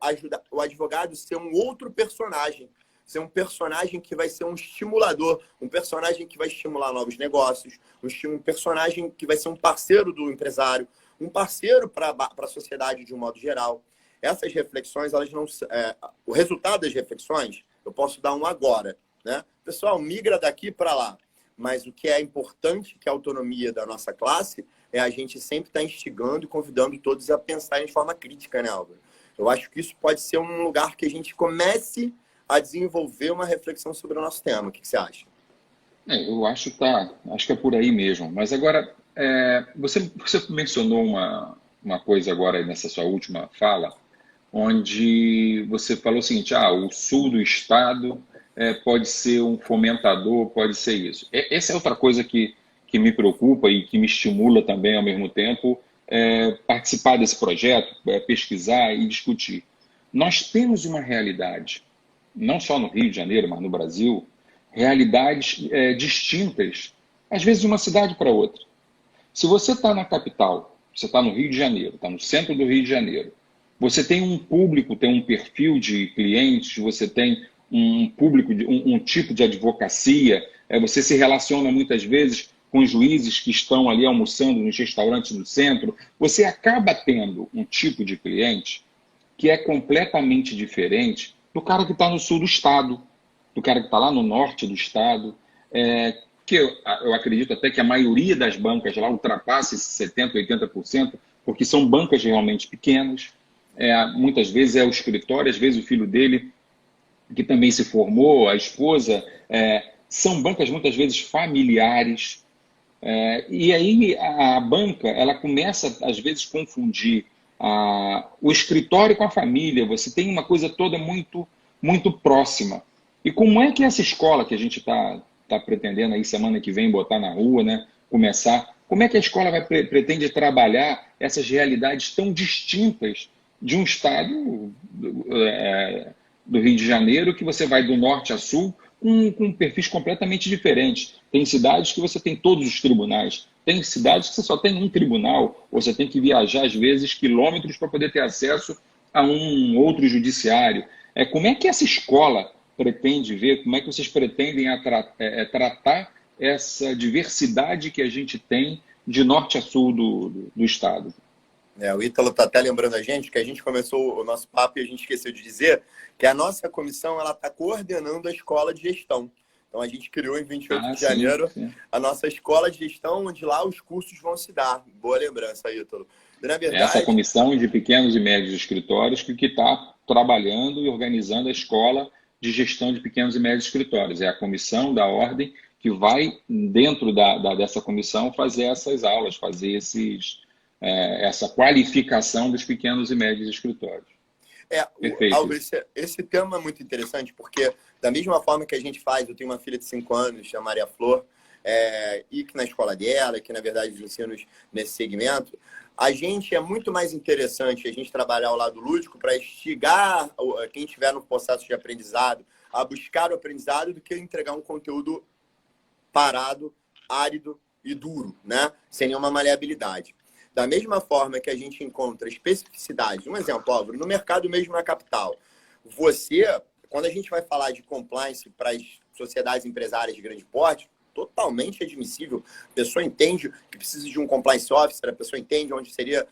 ajudar o advogado a ser um outro personagem. Ser um personagem que vai ser um estimulador, um personagem que vai estimular novos negócios, um personagem que vai ser um parceiro do empresário, um parceiro para a sociedade de um modo geral. Essas reflexões, elas não, o resultado das reflexões, eu posso dar um agora. Né? Pessoal, migra daqui para lá. Mas o que é importante, que é a autonomia da nossa classe, é a gente sempre estar instigando e convidando todos a pensarem de forma crítica, né, Álvaro? Eu acho que isso pode ser um lugar que a gente comece a desenvolver uma reflexão sobre o nosso tema. O que você acha? Eu acho que é por aí mesmo. Mas agora, você mencionou uma coisa agora nessa sua última fala, onde você falou o seguinte: o sul do estado pode ser um fomentador, pode ser isso. Essa é outra coisa que me preocupa e que me estimula também ao mesmo tempo, participar desse projeto, pesquisar e discutir. Nós temos uma realidade, não só no Rio de Janeiro, mas no Brasil, realidades distintas, às vezes de uma cidade para outra. Se você está na capital, você está no Rio de Janeiro, está no centro do Rio de Janeiro, você tem um público, tem um perfil de clientes, você tem um público, um tipo de advocacia, você se relaciona muitas vezes com juízes que estão ali almoçando nos restaurantes do centro, você acaba tendo um tipo de cliente que é completamente diferente do cara que está no sul do estado, do cara que está lá no norte do estado, que eu acredito até que a maioria das bancas lá ultrapassa esses 70%, 80%, porque são bancas realmente pequenas. Muitas vezes é o escritório, às vezes o filho dele, que também se formou, a esposa. São bancas muitas vezes familiares. E aí a banca ela começa, às vezes, a confundir o escritório com a família. Você tem uma coisa toda muito, muito próxima. E como é que essa escola que a gente está pretendendo aí semana que vem botar na rua, né, começar, como é que a escola pretende trabalhar essas realidades tão distintas de um estado do Rio de Janeiro, que você vai do norte a sul, com perfis completamente diferentes. Tem cidades que você tem todos os tribunais, tem cidades que você só tem um tribunal, ou você tem que viajar, às vezes, quilômetros para poder ter acesso a um outro judiciário. Como é que essa escola pretende ver, como é que vocês pretendem tratar essa diversidade que a gente tem de norte a sul do estado? O Ítalo está até lembrando a gente que a gente começou o nosso papo e a gente esqueceu de dizer que a nossa comissão está coordenando a escola de gestão. Então, a gente criou em 28 de janeiro a nossa escola de gestão, onde lá os cursos vão se dar. Boa lembrança, Ítalo. Na verdade, essa comissão de pequenos e médios escritórios que está trabalhando e organizando a escola de gestão de pequenos e médios escritórios. É a comissão da ordem que vai, dentro dessa comissão, fazer essas aulas, fazer essa qualificação dos pequenos e médios escritórios. Álvaro, esse tema é muito interessante, porque da mesma forma que a gente faz, eu tenho uma filha de 5 anos, a Maria Flor, e que na escola dela, que na verdade os ensinos nesse segmento, a gente é muito mais interessante a gente trabalhar o lado lúdico para instigar quem estiver no processo de aprendizado a buscar o aprendizado do que entregar um conteúdo parado, árido e duro, né? Sem nenhuma maleabilidade. Da mesma forma que a gente encontra especificidade, um exemplo, Álvaro, no mercado mesmo na capital, quando a gente vai falar de compliance para as sociedades empresárias de grande porte, totalmente admissível. A pessoa entende que precisa de um compliance officer, a pessoa entende onde seria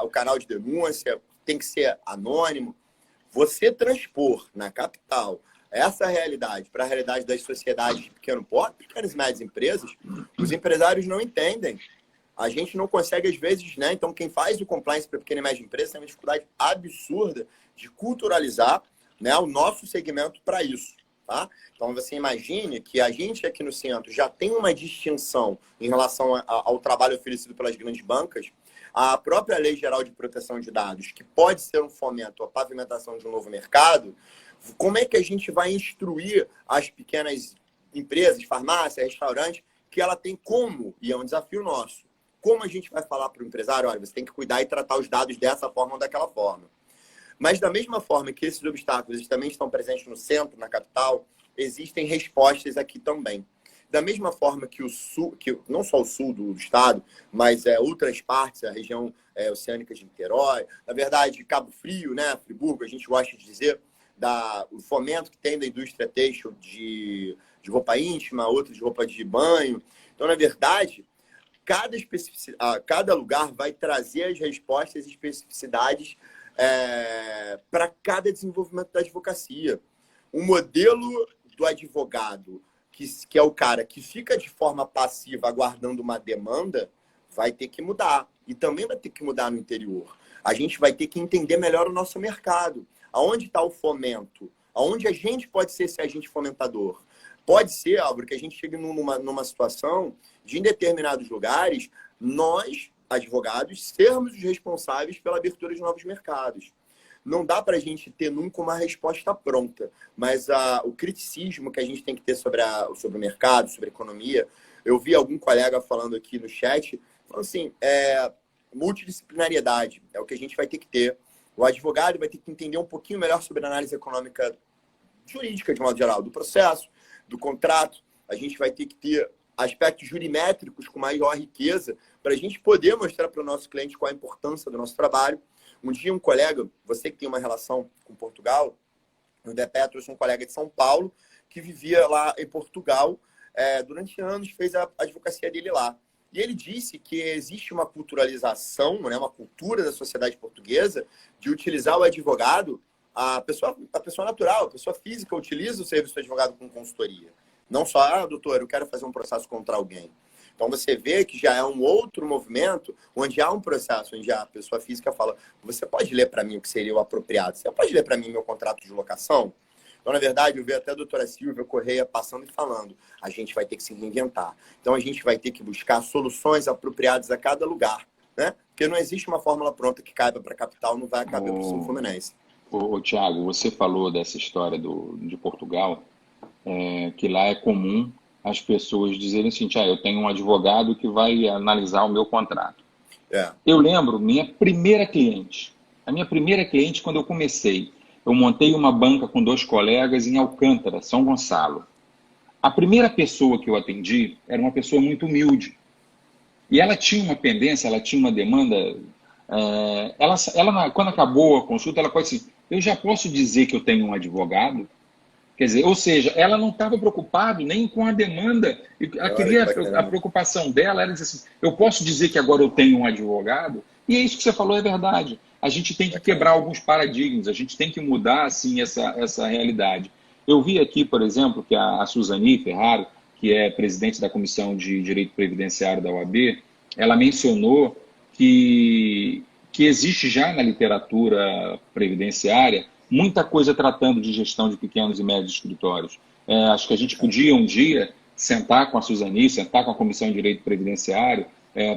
o canal de denúncia, tem que ser anônimo. Você transpor na capital essa realidade para a realidade das sociedades de pequeno porte, pequenas e médias empresas, os empresários não entendem. A gente não consegue, às vezes, né? Então, quem faz o compliance para pequena e média empresa tem uma dificuldade absurda de culturalizar, né, o nosso segmento para isso. Tá? Então, você imagine que a gente aqui no centro já tem uma distinção em relação ao trabalho oferecido pelas grandes bancas. A própria Lei Geral de Proteção de Dados, que pode ser um fomento à pavimentação de um novo mercado, como é que a gente vai instruir as pequenas empresas, farmácias, restaurantes, que ela tem como, e é um desafio nosso, como a gente vai falar para o empresário, olha, você tem que cuidar e tratar os dados dessa forma ou daquela forma. Mas da mesma forma que esses obstáculos eles também estão presentes no centro, na capital, existem respostas aqui também. Da mesma forma que o sul, que não só o sul do estado, mas outras partes, a região oceânica de Niterói, na verdade, Cabo Frio, né, Friburgo, a gente gosta de dizer, o fomento que tem da indústria têxtil de roupa íntima, outra de roupa de banho. Então, na verdade, cada lugar vai trazer as respostas e especificidades para cada desenvolvimento da advocacia. O modelo do advogado, que é o cara que fica de forma passiva aguardando uma demanda, vai ter que mudar. E também vai ter que mudar no interior. A gente vai ter que entender melhor o nosso mercado. Aonde está o fomento? Aonde a gente pode ser esse agente fomentador? Pode ser, Álvaro, que a gente chegue numa situação de, em determinados lugares, nós, advogados, sermos os responsáveis pela abertura de novos mercados. Não dá para a gente ter nunca uma resposta pronta, mas o criticismo que a gente tem que ter sobre o mercado, sobre a economia, eu vi algum colega falando aqui no chat, falando assim, multidisciplinariedade é o que a gente vai ter que ter. O advogado vai ter que entender um pouquinho melhor sobre a análise econômica jurídica, de modo geral, do processo, do contrato. A gente vai ter que ter aspectos jurimétricos com maior riqueza para a gente poder mostrar para o nosso cliente qual a importância do nosso trabalho. Um dia um colega, você que tem uma relação com Portugal, o Depé trouxe um colega de São Paulo que vivia lá em Portugal durante anos, fez a advocacia dele lá. E ele disse que existe uma culturalização, né, uma cultura da sociedade portuguesa de utilizar o advogado, a pessoa natural, a pessoa física utiliza o serviço do advogado com consultoria. Não só, doutor, eu quero fazer um processo contra alguém. Então você vê que já é um outro movimento onde há um processo, onde a pessoa física fala, você pode ler para mim o que seria o apropriado? Você pode ler para mim meu contrato de locação? Então, na verdade, eu vi até a doutora Silvia Correia passando e falando, a gente vai ter que se reinventar. Então, a gente vai ter que buscar soluções apropriadas a cada lugar, né? Porque não existe uma fórmula pronta que caiba para a capital, não vai caber para o Sul Fluminense. Tiago, você falou dessa história de Portugal, que lá é comum as pessoas dizerem assim, eu tenho um advogado que vai analisar o meu contrato. Eu lembro, a minha primeira cliente, quando eu comecei, eu montei uma banca com 2 colegas em Alcântara, São Gonçalo. A primeira pessoa que eu atendi era uma pessoa muito humilde. E ela tinha uma pendência, ela tinha uma demanda. Quando acabou a consulta, ela falou assim, eu já posso dizer que eu tenho um advogado? Quer dizer, ou seja, ela não estava preocupada nem com a demanda. A preocupação dela era dizer assim, eu posso dizer que agora eu tenho um advogado? E é isso que você falou, é verdade. A gente tem que quebrar alguns paradigmas, a gente tem que mudar assim, essa realidade. Eu vi aqui, por exemplo, que a Suzani Ferraro, que é presidente da Comissão de Direito Previdenciário da OAB, ela mencionou que existe já na literatura previdenciária muita coisa tratando de gestão de pequenos e médios escritórios. Acho que a gente podia um dia sentar com a Suzani, sentar com a Comissão de Direito Previdenciário,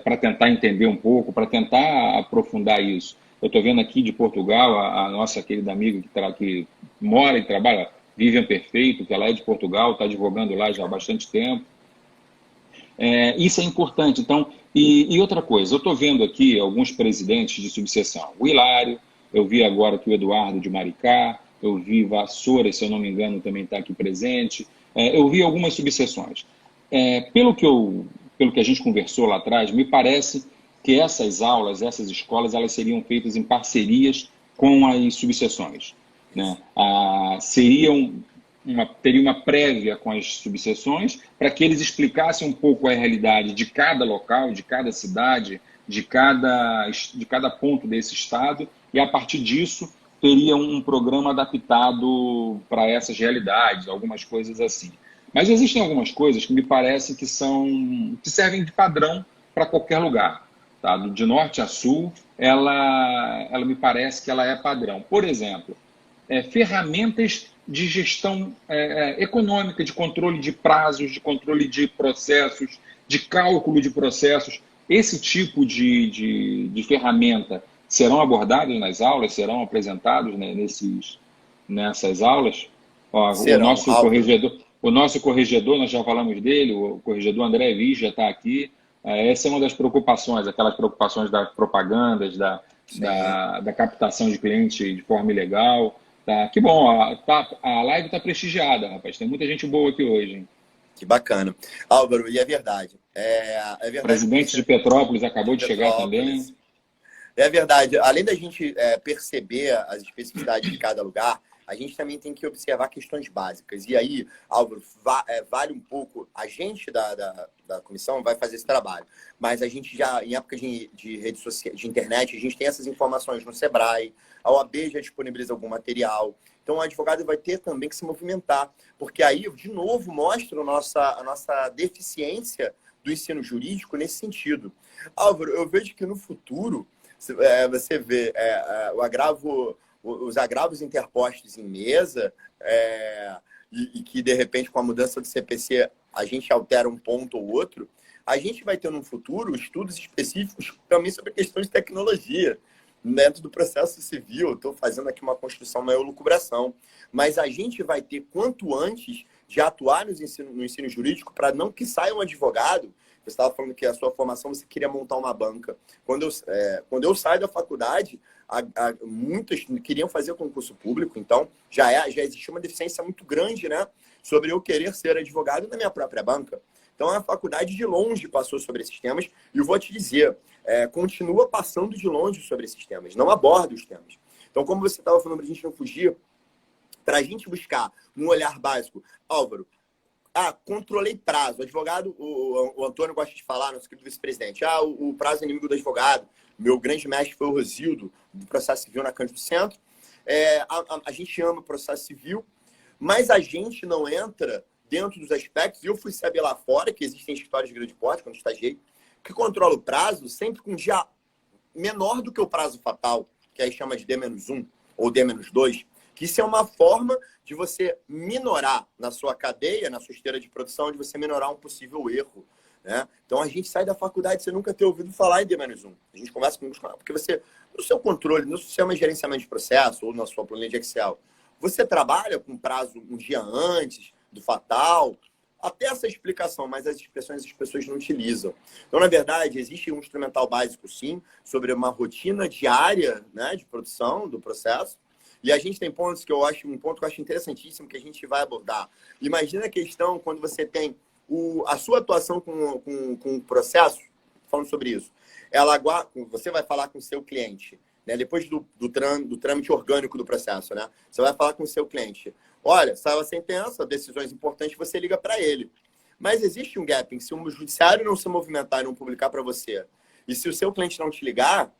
para tentar entender um pouco, para tentar aprofundar isso. Eu estou vendo aqui de Portugal a nossa querida amiga que mora e trabalha, Vivian Perfeito, que ela é de Portugal, está advogando lá já há bastante tempo. Isso é importante. Então, e outra coisa, eu estou vendo aqui alguns presidentes de subseção. O Hilário, eu vi agora que o Eduardo de Maricá, eu vi Vassoura, se eu não me engano, também está aqui presente. Eu vi algumas subseções. Pelo que a gente conversou lá atrás, me parece que essas aulas, essas escolas, elas seriam feitas em parcerias com as subseções, né? Teria uma prévia com as subseções para que eles explicassem um pouco a realidade de cada local, de cada cidade, de cada ponto desse estado, e a partir disso teria um programa adaptado para essas realidades, algumas coisas assim. Mas existem algumas coisas que me parecem que servem de padrão para qualquer lugar. Tá? De norte a sul, ela me parece que ela é padrão. Por exemplo, ferramentas de gestão econômica, de controle de prazos, de controle de processos, de cálculo de processos. Esse tipo de ferramenta serão abordados nas aulas, serão apresentados, né, nessas aulas. O nosso corregedor, nós já falamos dele, o corregedor André Viz já está aqui. Essa é uma das preocupações, aquelas preocupações das propagandas, da captação de cliente de forma ilegal. Tá? Que bom, a live está prestigiada, rapaz. Tem muita gente boa aqui hoje, hein? Que bacana. Álvaro, e é verdade. O presidente de Petrópolis acabou de chegar também. É verdade. Além da gente perceber as especificidades de cada lugar, a gente também tem que observar questões básicas. E aí, Álvaro, vale um pouco, a gente da comissão vai fazer esse trabalho, mas a gente já, em época de redes sociais, de internet, a gente tem essas informações no Sebrae, a OAB já disponibiliza algum material. Então, o advogado vai ter também que se movimentar, porque aí, de novo, mostra a nossa deficiência do ensino jurídico nesse sentido. Álvaro, eu vejo que no futuro, você vê os agravos interpostos em mesa, e que, de repente, com a mudança do CPC, a gente altera um ponto ou outro, a gente vai ter no futuro estudos específicos também sobre questões de tecnologia. Dentro do processo civil, estou fazendo aqui uma construção, uma elucubração, mas a gente vai ter quanto antes de atuar no ensino jurídico para não que saia um advogado. Você estava falando que a sua formação você queria montar uma banca. Quando eu saio da faculdade, muitos queriam fazer concurso público, então já existia uma deficiência muito grande, né, sobre eu querer ser advogado na minha própria banca. Então, a faculdade de longe passou sobre esses temas, e eu vou te dizer, continua passando de longe sobre esses temas, não aborda os temas. Então, como você estava falando, para a gente não fugir, para a gente buscar um olhar básico, Álvaro, controlei prazo. O advogado, o Antônio gosta de falar, nosso querido vice-presidente, o prazo é inimigo do advogado. Meu grande mestre foi o Rosildo, do processo civil na Cândido Centro. A gente ama o processo civil, mas a gente não entra dentro dos aspectos, e eu fui saber lá fora, que existem escritórios de grande porte, quando estagiei, que controla o prazo sempre com um dia menor do que o prazo fatal, que aí chama de D-1 ou D-2, que isso é uma forma de você minorar na sua cadeia, na sua esteira de produção, de você minorar um possível erro, né? Então, a gente sai da faculdade sem nunca ter ouvido falar em D-1. A gente conversa com porque você, no seu controle, no sistema de gerenciamento de processo ou na sua planilha de Excel, você trabalha com prazo um dia antes do fatal, até essa explicação, mas as expressões as pessoas não utilizam. Então, na verdade, existe um instrumental básico, sim, sobre uma rotina diária, né, de produção do processo, e a gente tem pontos que eu acho interessantíssimo que a gente vai abordar. Imagina a questão quando você tem a sua atuação com o processo, falando sobre isso, você vai falar com o seu cliente, né, depois do trâmite orgânico do processo, né? Você vai falar com o seu cliente. Olha, saiu a sentença, decisões importantes, você liga para ele. Mas existe um gap, se o judiciário não se movimentar e não publicar para você, e se o seu cliente não te ligar,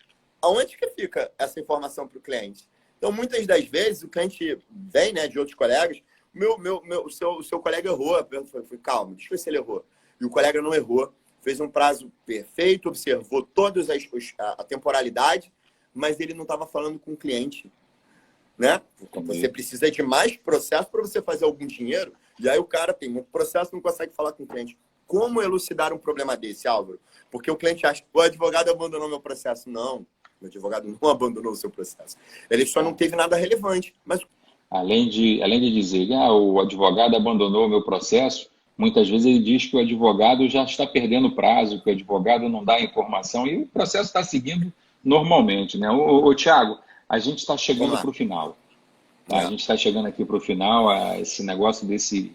aonde que fica essa informação para o cliente? Então, muitas das vezes, o cliente vem, né, de outros colegas, o seu colega errou. Eu falei, calma, deixa eu ver se ele errou. E o colega não errou, fez um prazo perfeito, observou toda a temporalidade, mas ele não estava falando com o cliente, né? Você precisa de mais processo para você fazer algum dinheiro, e aí o cara tem muito processo e não consegue falar com o cliente. Como elucidar um problema desse, Álvaro? Porque o cliente acha que o advogado abandonou meu processo. Não, o advogado não abandonou o seu processo. Ele só não teve nada relevante. Mas além de dizer, o advogado abandonou o meu processo, muitas vezes ele diz que o advogado já está perdendo prazo, que o advogado não dá informação, e o processo está seguindo normalmente, né? Tiago, a gente está chegando para o final. Tá? A gente está chegando aqui para o final, esse negócio desse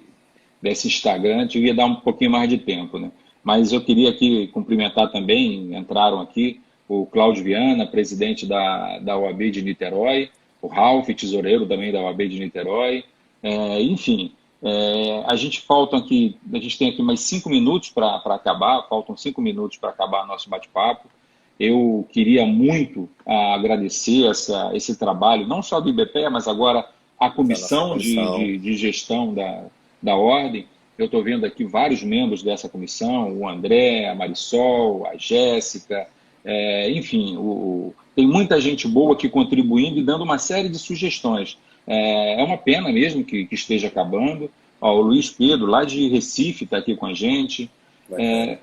Instagram, eu ia dar um pouquinho mais de tempo, né? Mas eu queria aqui cumprimentar também, entraram aqui, o Cláudio Viana, presidente da OAB de Niterói, o Ralf, tesoureiro também da OAB de Niterói, enfim, a gente tem aqui mais 5 minutos para acabar, faltam 5 minutos para acabar nosso bate-papo. Eu queria muito agradecer esse trabalho, não só do IBPE, mas agora a comissão de gestão da Ordem. Eu estou vendo aqui vários membros dessa comissão, o André, a Marisol, a Jéssica, enfim, tem muita gente boa aqui contribuindo e dando uma série de sugestões. É uma pena mesmo que esteja acabando. O Luiz Pedro, lá de Recife, está aqui com a gente.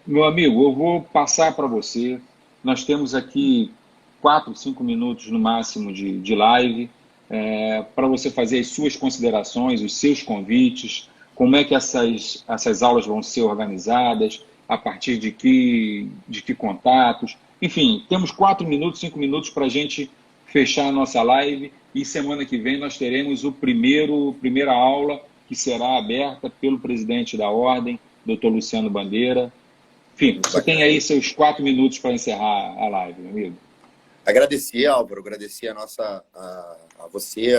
Meu amigo, eu vou passar para você. Nós temos aqui 4, 5 minutos no máximo de live para você fazer as suas considerações, os seus convites, como é que essas aulas vão ser organizadas, a partir de que contatos. Enfim, temos 4 minutos, 5 minutos para a gente fechar a nossa live e semana que vem nós teremos primeira aula que será aberta pelo presidente da Ordem, Dr. Luciano Bandeira. Enfim, você tem aí seus 4 minutos para encerrar a live, meu amigo. Agradecer, Álvaro, agradecer a você,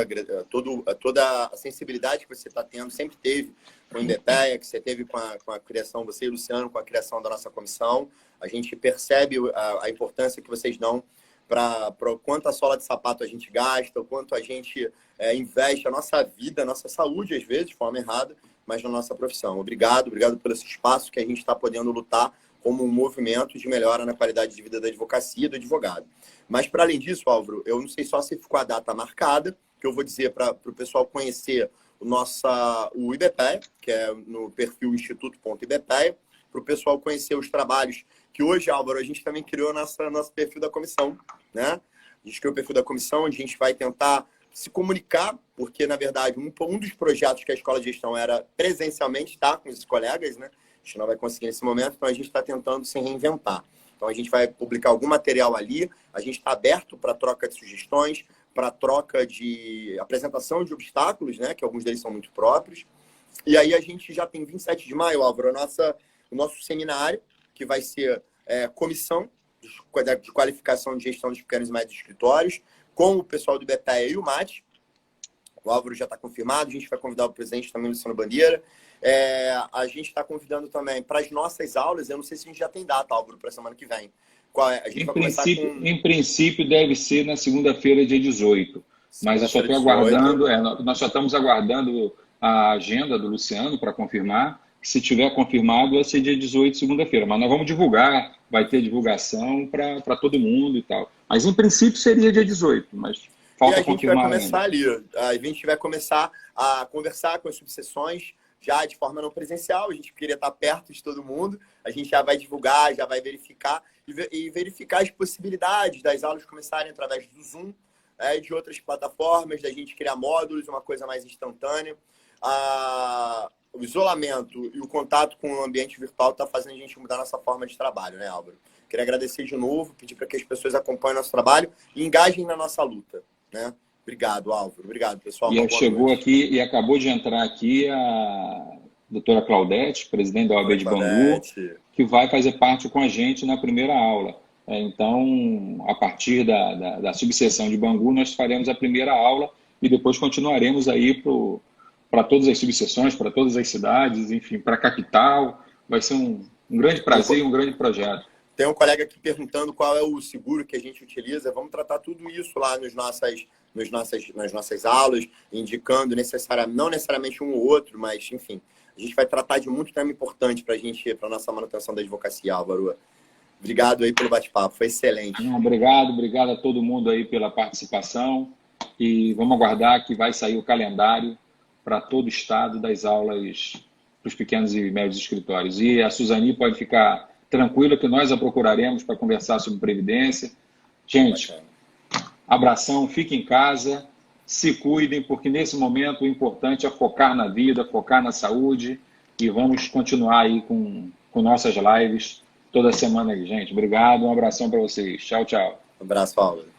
toda a sensibilidade que você está tendo, sempre teve com o IBPE, que você teve com a criação, você e o Luciano, com a criação da nossa comissão. A gente percebe a importância que vocês dão para o quanto a sola de sapato a gente gasta, o quanto a gente investe a nossa vida, a nossa saúde, às vezes, de forma errada, mas na nossa profissão. Obrigado por esse espaço que a gente está podendo lutar como um movimento de melhora na qualidade de vida da advocacia e do advogado. Mas, para além disso, Álvaro, eu não sei só se ficou a data marcada, que eu vou dizer para o pessoal conhecer o IBPEA, que é no perfil instituto.ibpea, para o pessoal conhecer os trabalhos que hoje, Álvaro, a gente também criou nosso perfil da comissão, né? A gente criou o perfil da comissão, onde a gente vai tentar se comunicar, porque, na verdade, um dos projetos que a Escola de Gestão era presencialmente, tá? Com os colegas, né? A gente não vai conseguir nesse momento, então a gente está tentando se reinventar. Então, a gente vai publicar algum material ali, a gente está aberto para troca de sugestões, para troca de apresentação de obstáculos, né? Que alguns deles são muito próprios. E aí a gente já tem 27 de maio, Álvaro, o nosso seminário, que vai ser comissão de qualificação de gestão dos pequenos e médios escritórios, com o pessoal do IBPEA e o MAT. O Álvaro já está confirmado, a gente vai convidar o presidente também, Luciano Bandeira. A gente está convidando também para as nossas aulas, eu não sei se a gente já tem data, Álvaro, para a semana que vem. A gente vai começar com... Em princípio, deve ser na segunda-feira, dia 18. Mas eu só estou aguardando, nós só estamos aguardando a agenda do Luciano para confirmar. Se tiver confirmado, vai ser dia 18, segunda-feira. Mas nós vamos divulgar, vai ter divulgação para todo mundo e tal. Mas, em princípio, seria dia 18, mas falta confirmar ainda. A gente vai começar a conversar com as subseções, já de forma não presencial. A gente queria estar perto de todo mundo. A gente já vai divulgar, já vai verificar e verificar as possibilidades das aulas começarem através do Zoom, de outras plataformas, da gente criar módulos, uma coisa mais instantânea. O isolamento e o contato com o ambiente virtual está fazendo a gente mudar nossa forma de trabalho, né, Álvaro? Queria agradecer de novo, pedir para que as pessoas acompanhem nosso trabalho e engajem na nossa luta, né? Obrigado, Álvaro. Obrigado, pessoal. E chegou aqui e acabou de entrar aqui a doutora Claudete, presidente da OAB de Bangu, que vai fazer parte com a gente na primeira aula. Então, a partir da subseção de Bangu, nós faremos a primeira aula e depois continuaremos aí para todas as subseções, para todas as cidades, enfim, para a capital. Vai ser um grande prazer e um grande projeto. Tem um colega aqui perguntando qual é o seguro que a gente utiliza. Vamos tratar tudo isso lá nas nossas aulas, indicando não necessariamente um ou outro, mas, enfim, a gente vai tratar de muito tema importante para a nossa manutenção da advocacia, Álvaro. Obrigado aí pelo bate-papo, foi excelente. Obrigado a todo mundo aí pela participação e vamos aguardar que vai sair o calendário para todo o estado das aulas para os pequenos e médios escritórios. E a Suzani pode ficar tranquila que nós a procuraremos para conversar sobre previdência. Gente, abração, fiquem em casa, se cuidem, porque nesse momento o importante é focar na vida, focar na saúde e vamos continuar aí com nossas lives toda semana aí, gente. Obrigado, um abração para vocês. Tchau, tchau. Um abraço, Paulo.